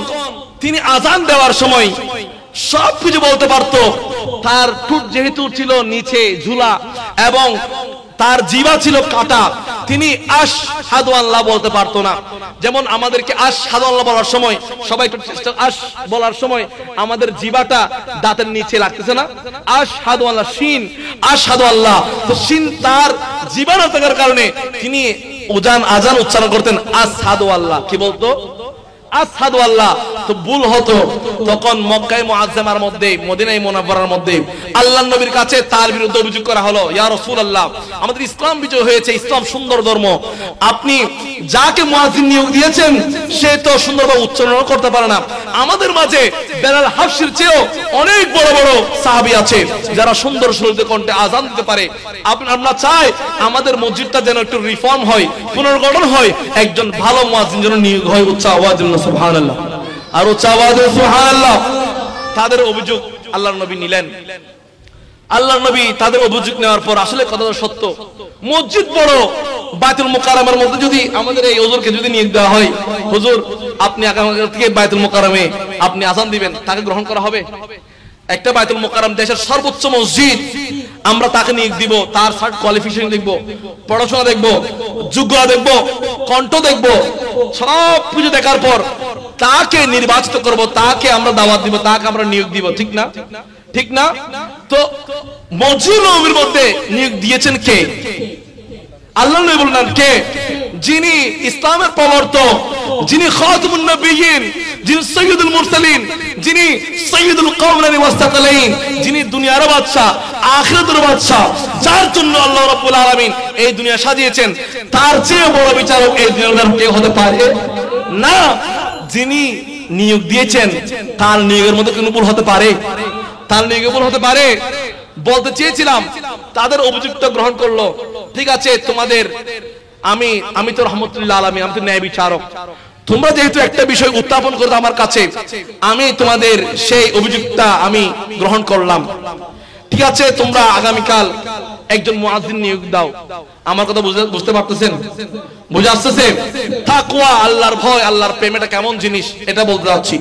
Speaker 1: তিনি আযান দেওয়ার সময় সবকিছু বলতে পারতো। তার ঠোঁট যেহেতু ছিল নিচে ঝুলা এবং তার জিহ্বা ছিল কাটা, তিনি আশহাদু আল্লাহ বলতে পারতো না। যেমন আমাদেরকে আশহাদু আল্লাহ বলার সময় সবাই একটু চেষ্টা, আশ বলার সময় আমাদের জিহ্বাটা দাঁতের নিচে লাগতেছে না? আশহাদু আল্লাহ, শিন, আশহাদু আল্লাহ। তো শিন তার জিহ্বা না থাকার কারণে তিনি আযান উচ্চারণ করতেন আশহাদু আল্লাহ। কি বলতো? আশহাদু আল্লাহ। তো ভুল হতো। তখন মক্কায়ে মুআজ্জামার মধ্যে, মদিনায়ে মুনাওয়ারার মধ্যে আল্লাহর নবীর কাছে তার বিরুদ্ধে অভিযোগ করা হলো, ইয়া রাসূলুল্লাহ, আমাদের ইসলাম বিজয় হয়েছে, ইসলাম সুন্দর ধর্ম, আপনি যাকে মুয়াজ্জিন নিয়োগ দিয়েছেন সে তো সুন্দরভাবে উচ্চারণ করতে পারে না। আমাদের মাঝে বেলাল হাবশীর চেয়েও অনেক বড় বড় সাহাবী আছে যারা সুন্দর সুললিত কণ্ঠে আযান দিতে পারে। আমরা চাই আমাদের মসজিদটা যেন একটু রিফর্ম হয়, পুনর্গঠন হয়, একজন ভালো মুয়াজ্জিন যেন নিয়োগ হয়। উচ্চ আওয়াজ সুবহানাল্লাহ, আর উচ্চ আওয়াজে সুবহানাল্লাহ। তাদের অভিযোগ আল্লাহর নবী নিলেন। আল্লাহর নবী তাদের অভিযোগ নেওয়ার পর আসলে কথাটা সত্য, মসজিদ বড়, বাইতুল মুকাররমের মধ্যে যদি আমাদের এই হুজুরকে যদি নিয়োগ দেওয়া হয়, হুজুর আপনি আগামী থেকে বাইতুল মুকাররমে আপনি আযান দিবেন, তাকে গ্রহণ করা হবে? একটা বাইতুল মুকাররম দেশের সর্বোচ্চ মসজিদ, আমরা তাকে নিয়োগ দিব, তার কোয়ালিফিকেশন দেখব, পড়াশোনা দেখব, যোগ্যতা দেখব, কণ্ঠ দেখব, সব কিছু দেখার পর তাকে নির্বাচিত করব, তাকে আমরা দাওয়াত দিব, তাকে আমরা নিয়োগ দিব। ঠিক না? ঠিক না? তো মসজিদ নববীর মধ্যে নিয়োগ দিয়েছেন কে? আল্লাহ নবী বললেন কে? যিনি ইসলামের প্রবর্তক, যিনি খাতামুন নবিয়্যিন, যিনি সাইয়্যিদুল মুরসালিন, যিনি সাইয়্যিদুল কওমাইনি ওয়াস সাকালাইন, যিনি দুনিয়ার বাদশা, আখিরাতের বাদশা, যার জন্য আল্লাহ রাব্বুল আলামিন এই দুনিয়া সাজিয়েছেন, তার চেয়ে বড় বিচারক এই দুনিয়ার কেউ হতে পারে না। যিনি নিয়োগ দিয়েছেন তার নিয়োগের মধ্যে কোনো ভুল হতে পারে? তার নিয়োগে ভুল হতে পারে? বলতে চেয়েছিলাম, তাদের অভিযোগটা গ্রহণ করলো। ঠিক আছে, তোমাদের আমি তো রহমতুল্লাহ আলামিন, আমি তো ন্যায় বিচারক, তোমরা যেহেতু একটা বিষয় উত্থাপন করতে আমার কাছে, আমি তোমাদের সেই অভিযোগটা আমি গ্রহণ করলাম। ঠিক আছে, তোমরা আগামীকাল একজন মুয়াজ্জিন নিয়োগ দাও। আমার কথা বুঝতে পারতেছেন? বুঝে আসতেছে? তাকওয়া, আল্লাহর ভয়, আল্লাহর প্রেম, এটা কেমন জিনিস এটা বলতে যাচ্ছি।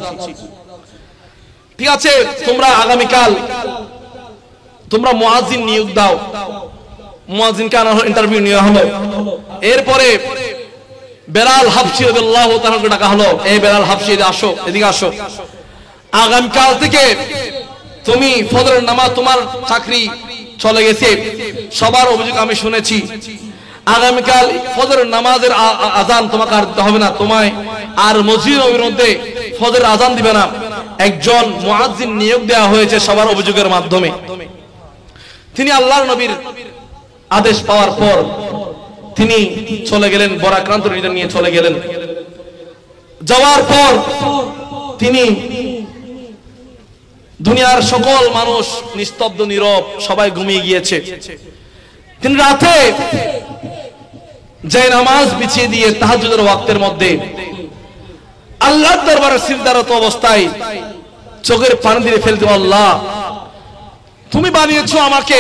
Speaker 1: ঠিক আছে, তোমরা আগামীকাল তোমরা মুয়াজ্জিন নিয়োগ দাও। মুয়াজ্জিনকে আনা হলো, ইন্টারভিউ নেওয়া হলো। এরপরে বেলাল হাবশী রাদিয়াল্লাহু তাআলাকে ডাকা হলো, এই বেলাল হাবশী আসো, এদিকে আসো। আগামীকাল থেকে তুমি ফজরের নামাজ, তোমার চাকরি চলে গেছে, সবার অভিযোগ আমি শুনেছি। আগামীকাল ফজরের নামাজের আজান তোমাকে আর দিতে হবে না, তোমায় আর মসজিদ নববীর মধ্যে ফজরের আজান দিবে না। একজন মুয়াজ্জিন নিয়োগ দেওয়া হয়েছে সবার অভিযোগের মাধ্যমে। তিনি আল্লাহর নবীর আদেশ পাওয়ার পর তিনি চলে গেলেন, বরাক্রান্ত হৃদয় নিয়ে চলে গেলেন। যাওয়ার পর তিনি, দুনিয়ার সকল মানুষ নিস্তব্ধ নীরব, সবাই ঘুমিয়ে গিয়েছে। তিনি রাতে যে নামাজ বিছিয়ে দিয়ে তাহাজ্জুদের ওয়াক্তের মধ্যে আল্লাহর দরবারে সিজদারত অবস্থায় চোখের পানি দিয়ে ফেলতে, আল্লাহ তুমি বানিয়েছো আমাকে,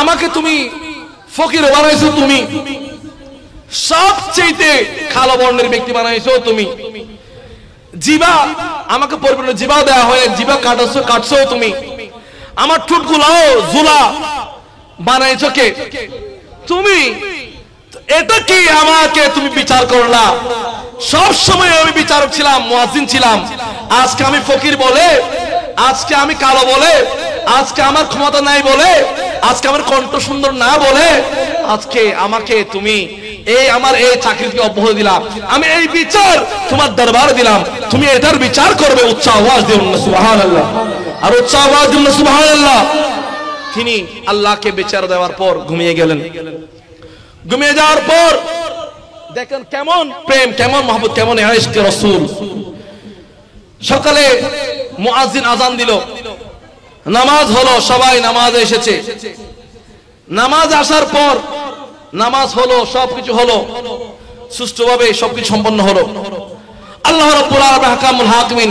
Speaker 1: আমাকে তুমি ফকির বানাইছো, তুমি সবচেয়ে কালো বর্ণের ব্যক্তি বানাইছো, তুমি জিবা আমাকে পরিপূর্ণ জিবা দেওয়া হয়, জিবা কাটছো তুমি, আমার ঠোঁটগুলাও জুলা বানাইছো কে তুমি, এটা কি আমাকে তুমি বিচার করলা? সব সময় আমি বিচারক ছিলাম, মুয়াজ্জিন ছিলাম, আজকে আমি ফকির বলে, আজকে আমি কালো বলে, আজকে আমার ক্ষমতা নাই বলে, আজকে আমার কণ্ঠ সুন্দর না বলে আজকে আমাকে তুমি এই আমার এই চাকরি থেকে অব্যাহতি দিলাম, আমি এই বিচার তোমার দরবারে দিলাম, তুমি এটার বিচার করবে। উচ্চ আওয়াজ দিন সুবহানাল্লাহ, আর উচ্চ আওয়াজ দিন সুবহানাল্লাহ। তিনি আল্লাহকে বিচার দেওয়ার পর ঘুমিয়ে গেলেন। ঘুমিয়ে যাওয়ার পর দেখেন কেমন প্রেম, কেমন মহব্বত, কেমন ইশকে রাসূল। সকালে মুয়াজ্জিন আজান দিল, নামাজ হলো, সবাই নামাজে এসেছে। নামাজ আসার পর নামাজ হলো, সবকিছু হলো, সুষ্ঠুভাবে সবকিছু সম্পন্ন হলো। আল্লাহ রাব্বুল আলামিন হাকামুল হাকিমিন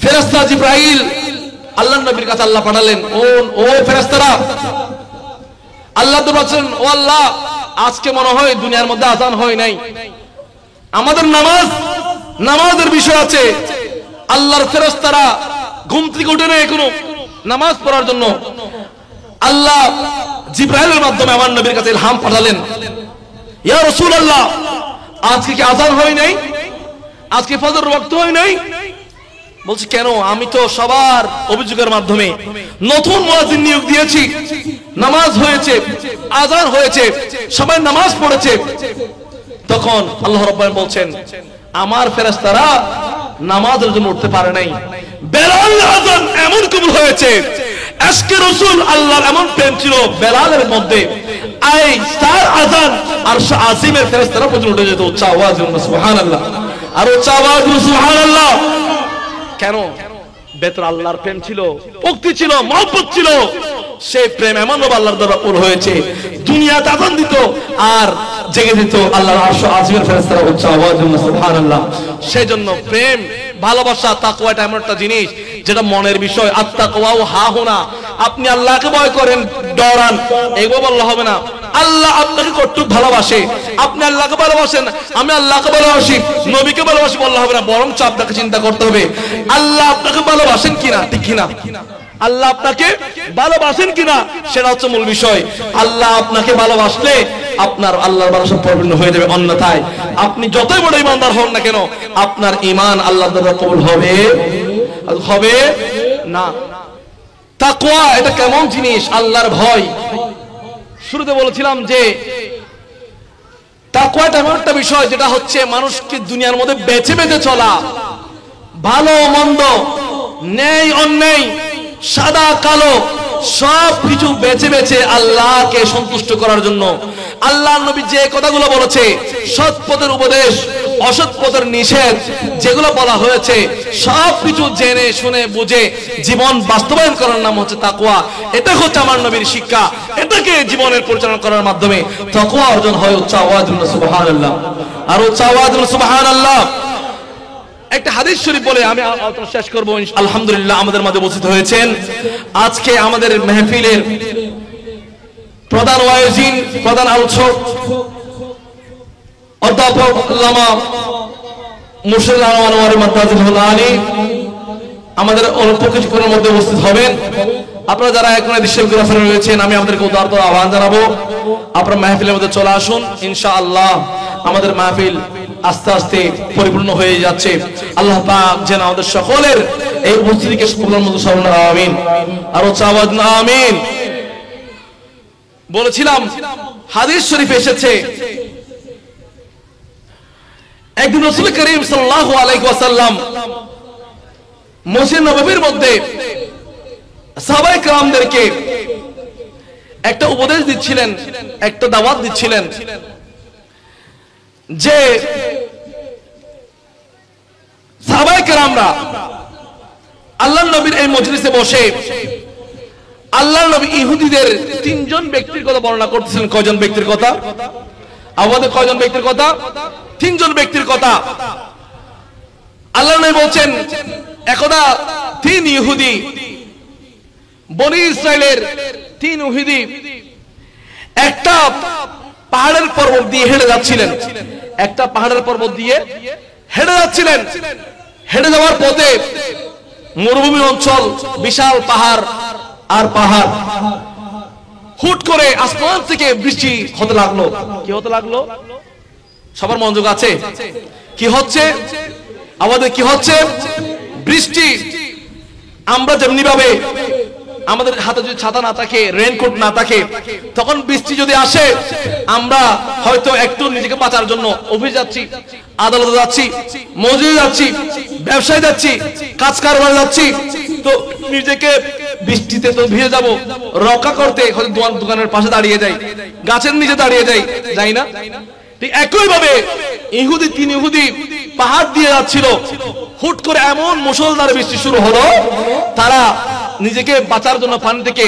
Speaker 1: ফেরেশতা জিবরাইল আল্লাহর নবীর কাছে আল্লাহ পাঠালেন, ও ফেরেশতারা, আল্লাহ তো বলেন, ও আল্লাহ আজকে মনে হয় দুনিয়ার মধ্যে আজান হয় নাই, আমাদের নামাজের বিষয় আছে। আল্লাহর ফেরেশতারা ঘুম থেকে উঠে নেই এখনো নামাজ পড়ার জন্য। আল্লাহ জিবরাইলের মাধ্যমে আমার নবীর কাছে ইলহাম পাঠালেন, ইয়া রাসূলুল্লাহ আজকে কি আজান হয় নাই, আজকে ফজর ওয়াক্ত হয় নাই? বলছি কেন, আমি তো সবার অভিযোগের মাধ্যমে নতুন মুয়াজ্জিন নিয়োগ দিয়েছি, নামাজ হয়েছে, আজান হয়েছে, সবাই নামাজ পড়েছে। তখন আল্লাহ রাব্বুল আলামিন বলছেন, আমার ফেরেশতারা নামাজের জন্য উঠতে পারে নাই, বেলালের আজান এমন কবুল হয়েছে, আজকে রাসূল আল্লাহর এমন প্রেম ছিল বেলালের মধ্যে, এই তার আজান আরশ আজিমের ফেরেশতারা পর্যন্ত উঠে যেত। উচ্চ আওয়াজ সুবহানাল্লাহ, আর উচ্চ আওয়াজ সুবহানাল্লাহ। কেন? ভেতর আল্লাহর প্রেম ছিল, ভক্তি ছিল, মহব্বত ছিল। সেই প্রেম এমন ভাবে আল্লাহর দরবারে পূর্ণ হয়েছে, দুনিয়াতে আজান দিত আর জেগে দিত আল্লাহর আরশ আজিমের ফেরেশতারা। উচ্চ আওয়াজ সুবহানাল্লাহ। সেজন্য প্রেম, ভালোবাসা, তাকওয়া এটা এমন একটা জিনিস যেটা মনের বিষয়। আত্তাকওয়া ও হাহুনা, আপনি আল্লাহকে ভয় করেন, ডরান, এগুলো বললে হবে না। আল্লাহ আপনাকে কতটুকু ভালোবাসে, আপনি আল্লাহকে ভালোবাসেন, আমি আল্লাহকে ভালোবাসি, নবীকে ভালোবাসি বললে হবে না, বরং আপনাকে চিন্তা করতে হবে আল্লাহ আপনাকে ভালোবাসেন কিনা, ঠিক কিনা? আল্লাহ আপনাকে ভালোবাসেন কিনা সেটা হচ্ছে মূল বিষয়। আল্লাহ আপনাকে ভালোবাসলে আপনার আল্লাহর ভালোবাসা পরিপূর্ণ হয়ে যাবে, অন্যথায় আপনি যতই বড় ঈমানদার হন না কেন আপনার ঈমান আল্লাহর দরবারে কবুল হবে না। তাকওয়া এটা কেমন জিনিস? আল্লাহর ভয়। শুরুতে বলেছিলাম যে তাকওয়া এমন একটা বিষয় যেটা হচ্ছে মানুষকে দুনিয়ার মধ্যে বেছে বেছে চলা, ভালো মন্দ, ন্যায় অন্যায়, সাদা কালো সব কিছু বেছে বেছে আল্লাহকে সন্তুষ্ট করার জন্য। আল্লাহর নবী যে কথাগুলো বলেছে, সৎ পথের উপদেশ, অসৎ পথের নিষেধ যেগুলো বলা হয়েছে, সব কিছু জেনে শুনে বুঝে জীবন বাস্তবায়ন করার নাম হচ্ছে তাকওয়া। এটা হচ্ছে আমার নবীর শিক্ষা, এটাকে জীবনের পরিচালনা করার মাধ্যমে তাকওয়া অর্জন হয়। উচ্চ আওয়াজ সুবহানাল্লাহ, আর উচ্চ আওয়াজ সুবহানাল্লাহ। একটা হাদিস শরীফ বলে আমি আলোচনা শেষ করব। আলহামদুলিল্লাহ আমাদের মাঝে উপস্থিত হয়েছেন আজকে আমাদের মেহফিলের প্রধান ওয়াইজিন, প্রধান আলোচক অধ্যাপক আল্লামা মুর্শিদ আনোয়ার মাদ্দাজিল আলী আমাদের অল্প কিছুক্ষণের মধ্যে উপস্থিত হবেন। আপনারা যারা এখন দৃশ্যে রয়েছেন, আমি আপনাদেরকে উদারত আহ্বান জানাবো, আপনারা মাহফিলের মধ্যে চলে আসুন। ইনশাআল্লাহ আমাদের মাহফিল আস্তে আস্তে পরিপূর্ণ হয়ে যাচ্ছে। আল্লাহ পাক যেন আমাদের সকলের এই উপস্থিতিকে সকলের মধ্যে স্মরণ আমিন। আর উচ্চ আওয়াজ না আমিন। বলেছিলাম হাদিস শরীফে এসেছে, একদিন রাসূল করিম সাল্লাল্লাহু আলাইহি ওয়াসাল্লাম মসজিদ নববীর মধ্যে সাহাবায়ে কেরামদেরকে একটা উপদেশ দিচ্ছিলেন, একটা দাওয়াত দিচ্ছিলেন যে সাহাবায়ে কেরামরা আল্লাহর নবীর এই মজলিসে বসে আল্লাহর নবী ইহুদিদের তিনজন ব্যক্তির কথা বর্ণনা করতেছিলেন। কয়জন ব্যক্তির কথা? আমাদের কয়জন ব্যক্তির কথা? তিনজন ব্যক্তির কথা। আল্লাহর নবী বলছেন, একদা তিন ইহুদি, বনি ইসরাইলের তিন ইহুদি একটা পাহাড়ের পর্বত দিয়ে হেঁটে যাচ্ছিলেন। একটা পাহাড়ের পর্বত দিয়ে হেঁটে যাচ্ছিলেন। হেঁটে যাওয়ার পথে মরুভূমি অঞ্চল, বিশাল পাহাড় আর পাহাড়। হুট করে আসমান থেকে বৃষ্টি হতে লাগলো। কি হতে লাগলো? সবার মনোযোগ আছে? কি হচ্ছে? আমাদের কি হচ্ছে? বৃষ্টি। আমরা যেমনি ভাবে আমাদের হাতে যদি ছাতা না থাকে, রেইনকোট না থাকে, তখন বৃষ্টি যদি আসে আমরা হয়তো একটু নিজেকে বাঁচার জন্য অফিস যাচ্ছি, আদালতে যাচ্ছি, মসজিদে যাচ্ছি, ব্যবসায় যাচ্ছি, কাজ কারবার যাচ্ছি, তো নিজেকে বৃষ্টিতে তো ভিজে যাব, রক্ষা করতে হয়তো দোকানের পাশে দাঁড়িয়ে যাই, গাছের নিচে দাঁড়িয়ে যাই, যাই না? ঠিক একই ভাবে ইহুদি, তিন ইহুদি পাহাড় দিয়ে যাচ্ছিল। হুট করে এমন মুষলধারে বৃষ্টি শুরু হলো, তারা নিজেকে বাঁচার জন্য পানি থেকে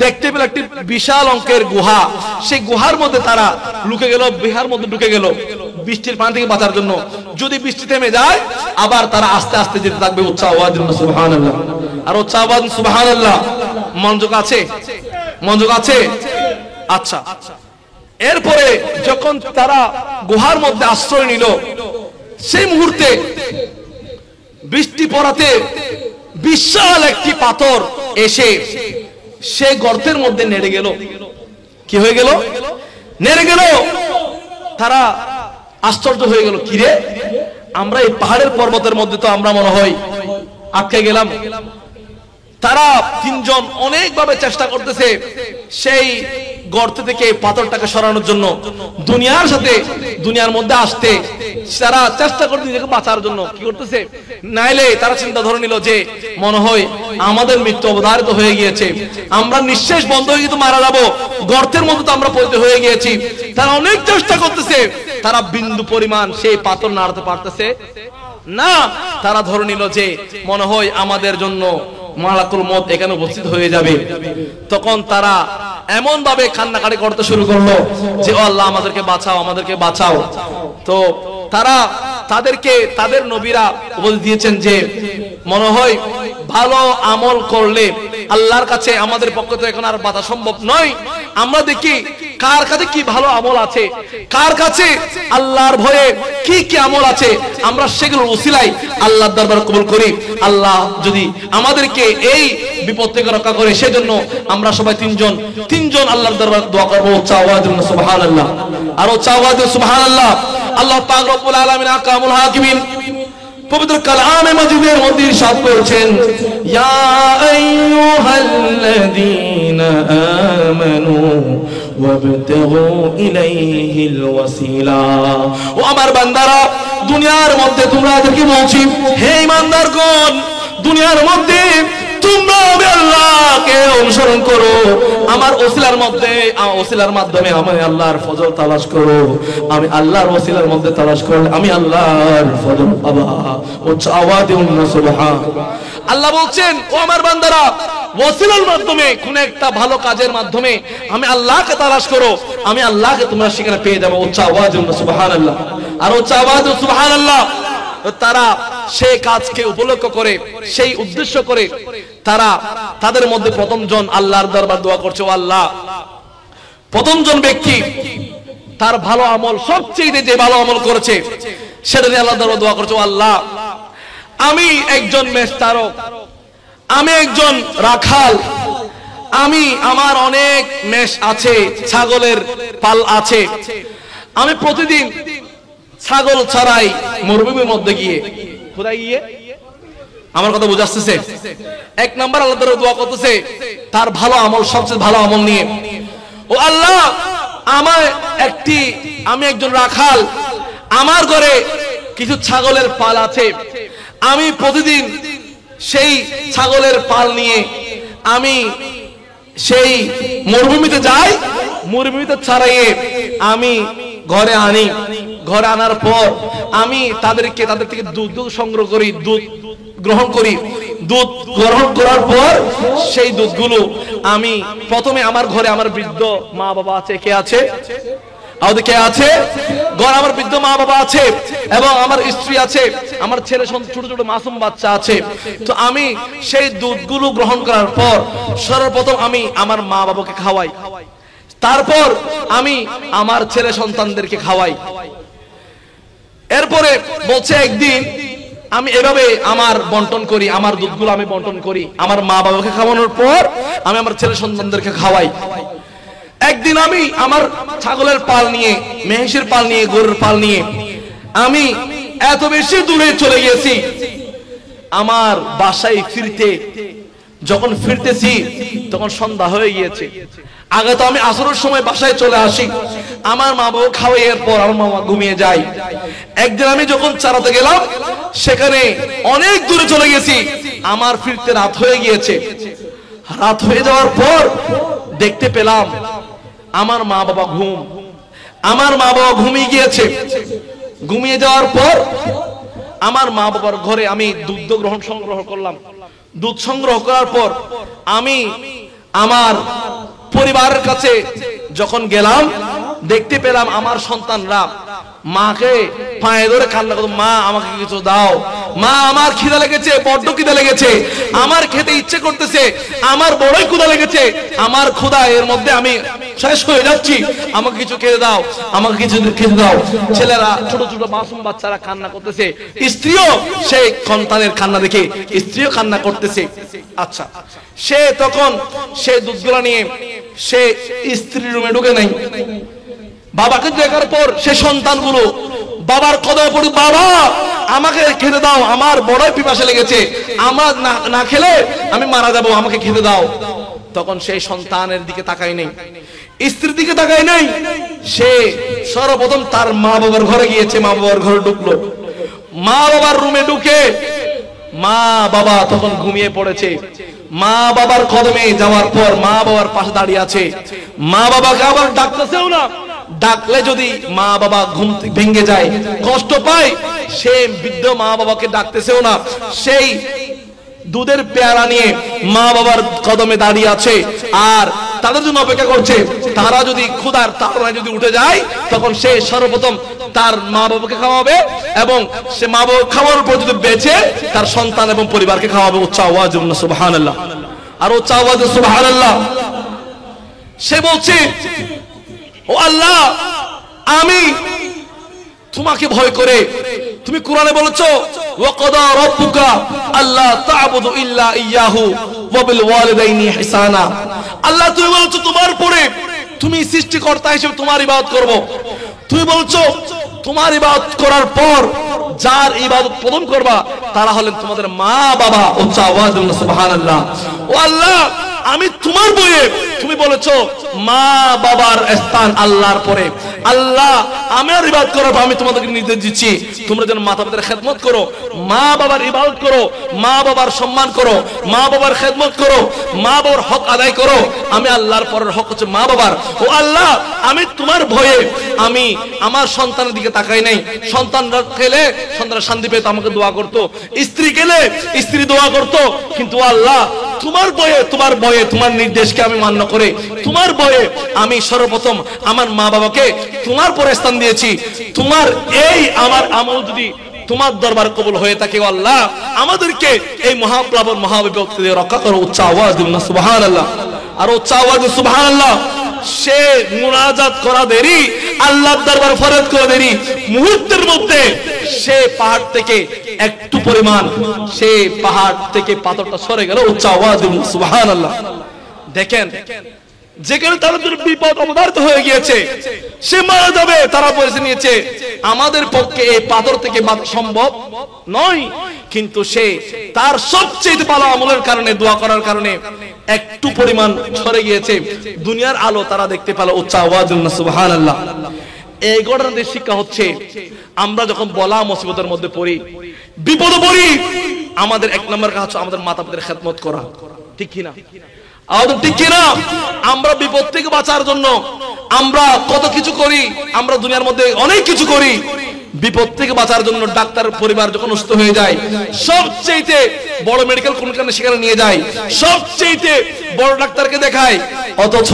Speaker 1: দেখতে পেল একটি বিশাল অঙ্কের গুহা। সেই গুহার মধ্যে তারা লুকে গেল, বিহার মধ্যে ঢুকে গেল বৃষ্টির পানি থেকে বাঁচার জন্য। যদি বৃষ্টি থেমে যায় আবার তারা আস্তে আস্তে যেতে থাকবে। উচ্চ আওয়াজ সুবহানাল্লাহ। আর উচ্চ আওয়াজ সুবহানাল্লাহ। মনোযোগ আছে? মনোযোগ আছে? আচ্ছা, এরপরে যখন তারা গুহার মধ্যে আশ্রয় নিল, সেই মুহূর্তে বৃষ্টি পড়াতে বিশাল একটি পাথর এসে সে গর্তের মধ্যে নেড়ে গেল। কি হয়ে গেল? নেড়ে গেল। তারা আশ্চর্য হয়ে গেল, কিরে, আমরা এই পাহাড়ের পর্বতের মধ্যে তো আমরা মনে হয় আটকে গেলাম। তারা তিনজন অনেকভাবে চেষ্টা করতেছে সেই গর্ত থেকে পাথরটাকে সরানোর জন্য, দুনিয়ার সাথে, দুনিয়ার মধ্যে আসতে তারা চেষ্টা করতে নিজেকে বাঁচার জন্য। কি করতেছে? নাইলে তারা চিন্তা ধরে নিল যে মনে হয় আমাদের মৃত্যু অবধারিত হয়ে গিয়েছে, আমরা নিঃশ্বাস বন্ধ হয়ে কিন্তু মারা যাবো, গর্তের মধ্যে তো আমরা পতিত হয়ে গিয়েছি। তারা অনেক চেষ্টা করতেছে, তারা বিন্দু পরিমাণ সেই পাথর নাড়াতে পারতেছে না। তারা ধরে নিল যে মনে হয় আমাদের জন্য মালাকুল মউত এখানে উপস্থিত হয়ে যাবে। তখন তারা এমন ভাবে কান্নাকাটি করতে শুরু করলো যে ও আল্লাহ, আমাদেরকে বাঁচাও, আমাদেরকে বাঁচাও। তো তারা তাদেরকে তাদের নবীরা উপদেশ দিয়েছেন যে মনে হয় ভালো আমল করলে আল্লাহর কাছে আমাদের পক্ষে তো এখন আর বাধা সম্ভব নয়। আমরা দেখি কার কাছে কি ভালো আমল আছে, কার কাছে আল্লাহর ভয়ে কি কি আমল আছে, আমরা সেগুলোর ওসিলায় আল্লাহর দরবারে কবুল করি। আল্লাহ যদি আমাদেরকে এই বিপদ থেকে রক্ষা করে, সেজন্য আমরা সবাই তিনজন আল্লাহর দরবারে দোয়া করব। চাওয়াজ সুবহানাল্লাহ। আর চাওয়াজ সুবহানাল্লাহ। আল্লাহ পাক রব্বুল আলামিন আকামুল হাকিমিন পবিত্র কালামে মাজিদের মধ্যে ইরশাদ করেছেন, ইয়া আইয়ুহাল্লাযীনা আমানু ওয়াবতাগু ইলাইহিল ওয়াসিলা। ও আমার বান্দারা, দুনিয়ার মধ্যে তোমরা কি বলছি, হে ঈমানদারগণ, দুনিয়ার মধ্যে তোমরা আল্লাহকে অনুসরণ করো, আমার ওসিলার মধ্যে, আমার ওসিলার মাধ্যমে আমি আল্লাহর ফজল তালাশ করো। আমি আল্লাহর ওসিলার মধ্যে তালাশ করলে আমি আল্লাহর ফজল পাবা। উচ্চ আওয়াজে সুবহান। আল্লাহ বলছেন, ও আমার বান্দারা, ওসিলার মাধ্যমে কোন একটা ভালো কাজের মাধ্যমে আমি আল্লাহকে তালাশ করো, আমি আল্লাহকে তোমরা সেখানে পেয়ে যাবো। উচ্চ আওয়াজে সুবহানাল্লাহ। আর উচ্চ আওয়াজে সুবহানাল্লাহ। তারা সেই কাজকে উপলক্ষ করে, সেই উদ্দেশ্য করে তারা তাদের মধ্যে প্রথম জন আল্লাহর দরবার দোয়া করছে, ও আল্লাহ, প্রথম জন ব্যক্তি তার ভালো আমল, সবচেয়ে যে ভালো আমল করেছে সেটা নিয়ে আল্লাহর দরবার দোয়া করছে, ও আল্লাহ, আমি একজন মেষচারক, আমি একজন রাখাল, আমি আমার অনেক মেষ আছে, ছাগলের পাল আছে, আমি প্রতিদিন ছাগল ছাড়াই মরুভূমির মধ্যে গিয়ে, কোথায় গিয়ে, আমার কথা বুঝাচ্ছে, এক নাম্বার আল্লাহ তাআলা দোয়া করতেছে তার ভালো আমল, সবচেয়ে ভালো আমল নিয়ে, ও আল্লাহ আমি একজন রাখাল, আমার ঘরে কিছু ছাগলের পাল আছে, আমি প্রতিদিন সেই ছাগলের পাল নিয়ে আমি সেই মরুভূমিতে যাই, মরুভূমিতে ছাড়াইয়ে আমি ঘরে আনি, ঘরে আনার পর আমি তাদের থেকে দুধ সংগ্রহ করি, দুধ গ্রহণ করি, দুধ গ্রহণ করার পর সেই দুধগুলো আমি প্রথমে আমার ঘরে, আমার বৃদ্ধ মা বাবা আছে, কে আছে, কে আছে, ঘরে আমার বৃদ্ধ মা বাবা আছে এবং আমার স্ত্রী আছে, আমার ছেলে ছোট ছোট মাসুম বাচ্চা আছে, তো আমি সেই দুধগুলো গ্রহণ করার পর সর্বপ্রথম আমি আমার মা বাবাকে খাওয়াই, তারপর আমি আমার ছেলে সন্তানদেরকে খাওয়াই। এরপরে বলছে একদিন আমি এভাবে আমার বন্টন করি, আমার দুধগুলো আমি বন্টন করি, আমার মা বাবাকে খাওয়ানোর পর আমি আমার ছেলে সন্তানদেরকে খাওয়াই। একদিন আমি আমার ছাগলের পাল নিয়ে, মহিষের পাল নিয়ে, গরুর পাল নিয়ে আমি এত বেশি দূরে চলে গেছি, আমার বাসায় যখন ফিরতেছি তখন সন্ধ্যা হয়ে গিয়েছে। আগে তো আমি আসরের সময় বাসায় চলে আসি, আমার মা বাবা খাওয়াইয়ের পর আমার মামা ঘুমিয়ে যায়। একদিন আমি যখন চারাতে গেলাম, সেখানে অনেক দূরে চলে গেছি, আমার ফিরতে রাত হয়ে গিয়েছে। রাত হয়ে যাওয়ার পর দেখতে পেলাম আমার মা বাবা ঘুমিয়ে গিয়েছে। ঘুমিয়ে যাওয়ার পর আমার মা বাবার ঘরে আমি দুধ সংগ্রহ করলাম। দুধ সংগ্রহ করার পর আমি আমার পরিবারের কাছে যখন গেলাম, দেখতে পেলাম আমার সন্তানরা মাকে পায়ে ধরে কান্না করতো, মা আমাকে কিছু দাও, মা আমার খিদা লেগেছে, বড্ড খিদা লেগেছে, আমার খেতে ইচ্ছে করতেছে, আমার বড়ই ক্ষুধা লেগেছে, আমার ক্ষুধা এর মধ্যে আমি শেষ হয়ে যাচ্ছি, আমাকে কিছু খেতে দাও, আমাকে কিছু খেতে দাও। ছেলেরা, ছোট ছোট মাসুম বাচ্চারা কান্না করতেছে, স্ত্রীও সেই সন্তানের কান্না দেখে স্ত্রীও কান্না করতেছে। আচ্ছা, সে তখন সে দুধগুলা নিয়ে সে স্ত্রীর রুমে ঢুকে নাই। বাবাকে দেখার পর সে সন্তানগুলো বাবার কদমে পড়ে, বাবা আমাকে খেতে দাও, আমার বড়ই পিপাসা লেগেছে, আমার না খেলে আমি মারা যাবো, আমাকে খেতে দাও। তখন সেই সন্তানের দিকে তাকায় নেই, স্ত্রীর দিকে তাকায় নাই, সে সর্বপ্রথম তার মা বাবার ঘরে গিয়েছে, মা বাবার ঘরে ঢুকলো। মা বাবার রুমে ঢুকে মা বাবা তখন ঘুমিয়ে পড়েছে। মা বাবার কদমে যাওয়ার পর মা বাবার পাশে দাঁড়িয়ে আছে, মা বাবাকে আবার ডাকতেছেও না। ডাকলে যদি মা বাবা ঘুম ভেঙে যায়, কষ্ট পায়, সে বৃদ্ধ মা বাবাকে ডাকতেছেও না, সেই দুধের পেয়ালা নিয়ে মা বাবার কদমে দাঁড়িয়ে আছে আর তাদের জন্য অপেক্ষা করছে। তারা যদি ক্ষুধার তাড়নায় যদি উঠে যায়, তখন সে সর্বপ্রথম তার মা বাবাকে খাওয়াবে এবং সে মা বাবা খাওয়ানোর পর যদি বেঁচে তার সন্তান এবং পরিবারকে খাওয়াবে। উচ্চ আওয়াজ সুবহানাল্লাহ, আর উচ্চ আওয়াজ সুবহানাল্লাহ। সে বলছে, ও আল্লাহ, আমি তোমাকে ভয় করে, তুমি কোরআনে বলেছো ওয়াকাদা রাব্বুকা আল্লা তা'বুদু ইল্লা ইয়াহু ওয়া বিল ওয়ালিদাইনি ইহসানা। আল্লাহ তুমি বলেছো তোমার পরে তুমি সৃষ্টিকর্তা হিসেবে তোমার ইবাদত করব। তুমি বলছো তোমার ইবাদত করার পর যার ইবাদত প্রথম করবা তারা হলেন তোমাদের মা বাবা। উচ্চ আওয়াজ সুবহানাল্লাহ। ও আল্লাহ, আমি তোমার বইয়ে তুমি বলেছো মা বাবার স্থান আল্লাহর পরে। আল্লাহ, আমার ইবাদত করার পর আমি তোমাদেরকে নির্দেশ দিচ্ছি তোমরা যেন মাতা পিতার খেদমত করো, মা বাবার ইবাদত করো, মা বাবার সম্মান করো, মা বাবার খেদমত করো, মা বাবার হক আদায় করো। আমি আল্লাহর পরের হক হচ্ছে মা বাবার। ও আল্লাহ, আমি তোমার ভয়ে আমি আমার সন্তানের দিকে তাকাই নাই। সন্তানরা খেলে সন্তানরা শান্তি পেত, আমাকে দোয়া করতো। স্ত্রী গেলে স্ত্রী দোয়া করতো। কিন্তু আল্লাহ, তোমার ভয়ে তোমার নির্দেশকে আমি মান্য করে তোমার ভয়ে আমি সর্বপ্রথম আমার মা বাবাকে তোমার পরে স্থান দিয়েছি। তোমার এই আমার আমল যদি তোমার দরবার কবুল হয়ে থাকে, আল্লাহ আমাদেরকে এই মহাপ্লাবন মহাবিপত্তি থেকে রক্ষা করো। উচ্চ আওয়াজ দিন না সুবহানাল্লাহ, আর উচ্চ আওয়াজ সুবহানাল্লাহ। সে মুনাজাত করা দেরি, আল্লাহর দরবার ফরজ করে দেরি, মুহূর্তের মধ্যে সে পাহাড় থেকে একটু পরিমাণ সে পাহাড় থেকে পাথরটা সরে গেল। উচ্চ আওয়াজ সুবহানাল্লাহ। দেখেন যেখানে তাদের বিপদ অবধারিত হয়ে গিয়েছে, সে মারা যাবে, তারা পয়সা নিয়েছে আমাদের পক্ষে এই পাথর থেকে বাঁচা সম্ভব নয়, কিন্তু সে তার সবচেয়ে ভালো আমলের কারণে, দোয়া করার কারণে একটু পরিমাণ সরে গিয়েছে, দুনিয়ার আলো তারা দেখতে পেল। উচ্চ আওয়াজ সুবহানাল্লাহ। এই ঘটনার শিক্ষা হচ্ছে, আমরা যখন বলা মুসিবতের মধ্যে পড়ি, বিপদে পড়ি, আমাদের এক নম্বর কাজ হচ্ছে আমাদের মাতা পিতার খেদমত করা, ঠিক কিনা? আমাদের ঠিক কিনা? আমরা বিপদ থেকে বাঁচার জন্য আমরা কত কিছু করি, আমরা দুনিয়ার মধ্যে অনেক কিছু করি। বিপদ থেকে বাঁচার জন্য ডাক্তার পরিবার যখন অসুস্থ হয়ে যায়, সবচেয়ে বড় মেডিকেল কোনখানে সেখানে নিয়ে যায়, সবচেয়ে বড় ডাক্তারকে দেখায়, অথচ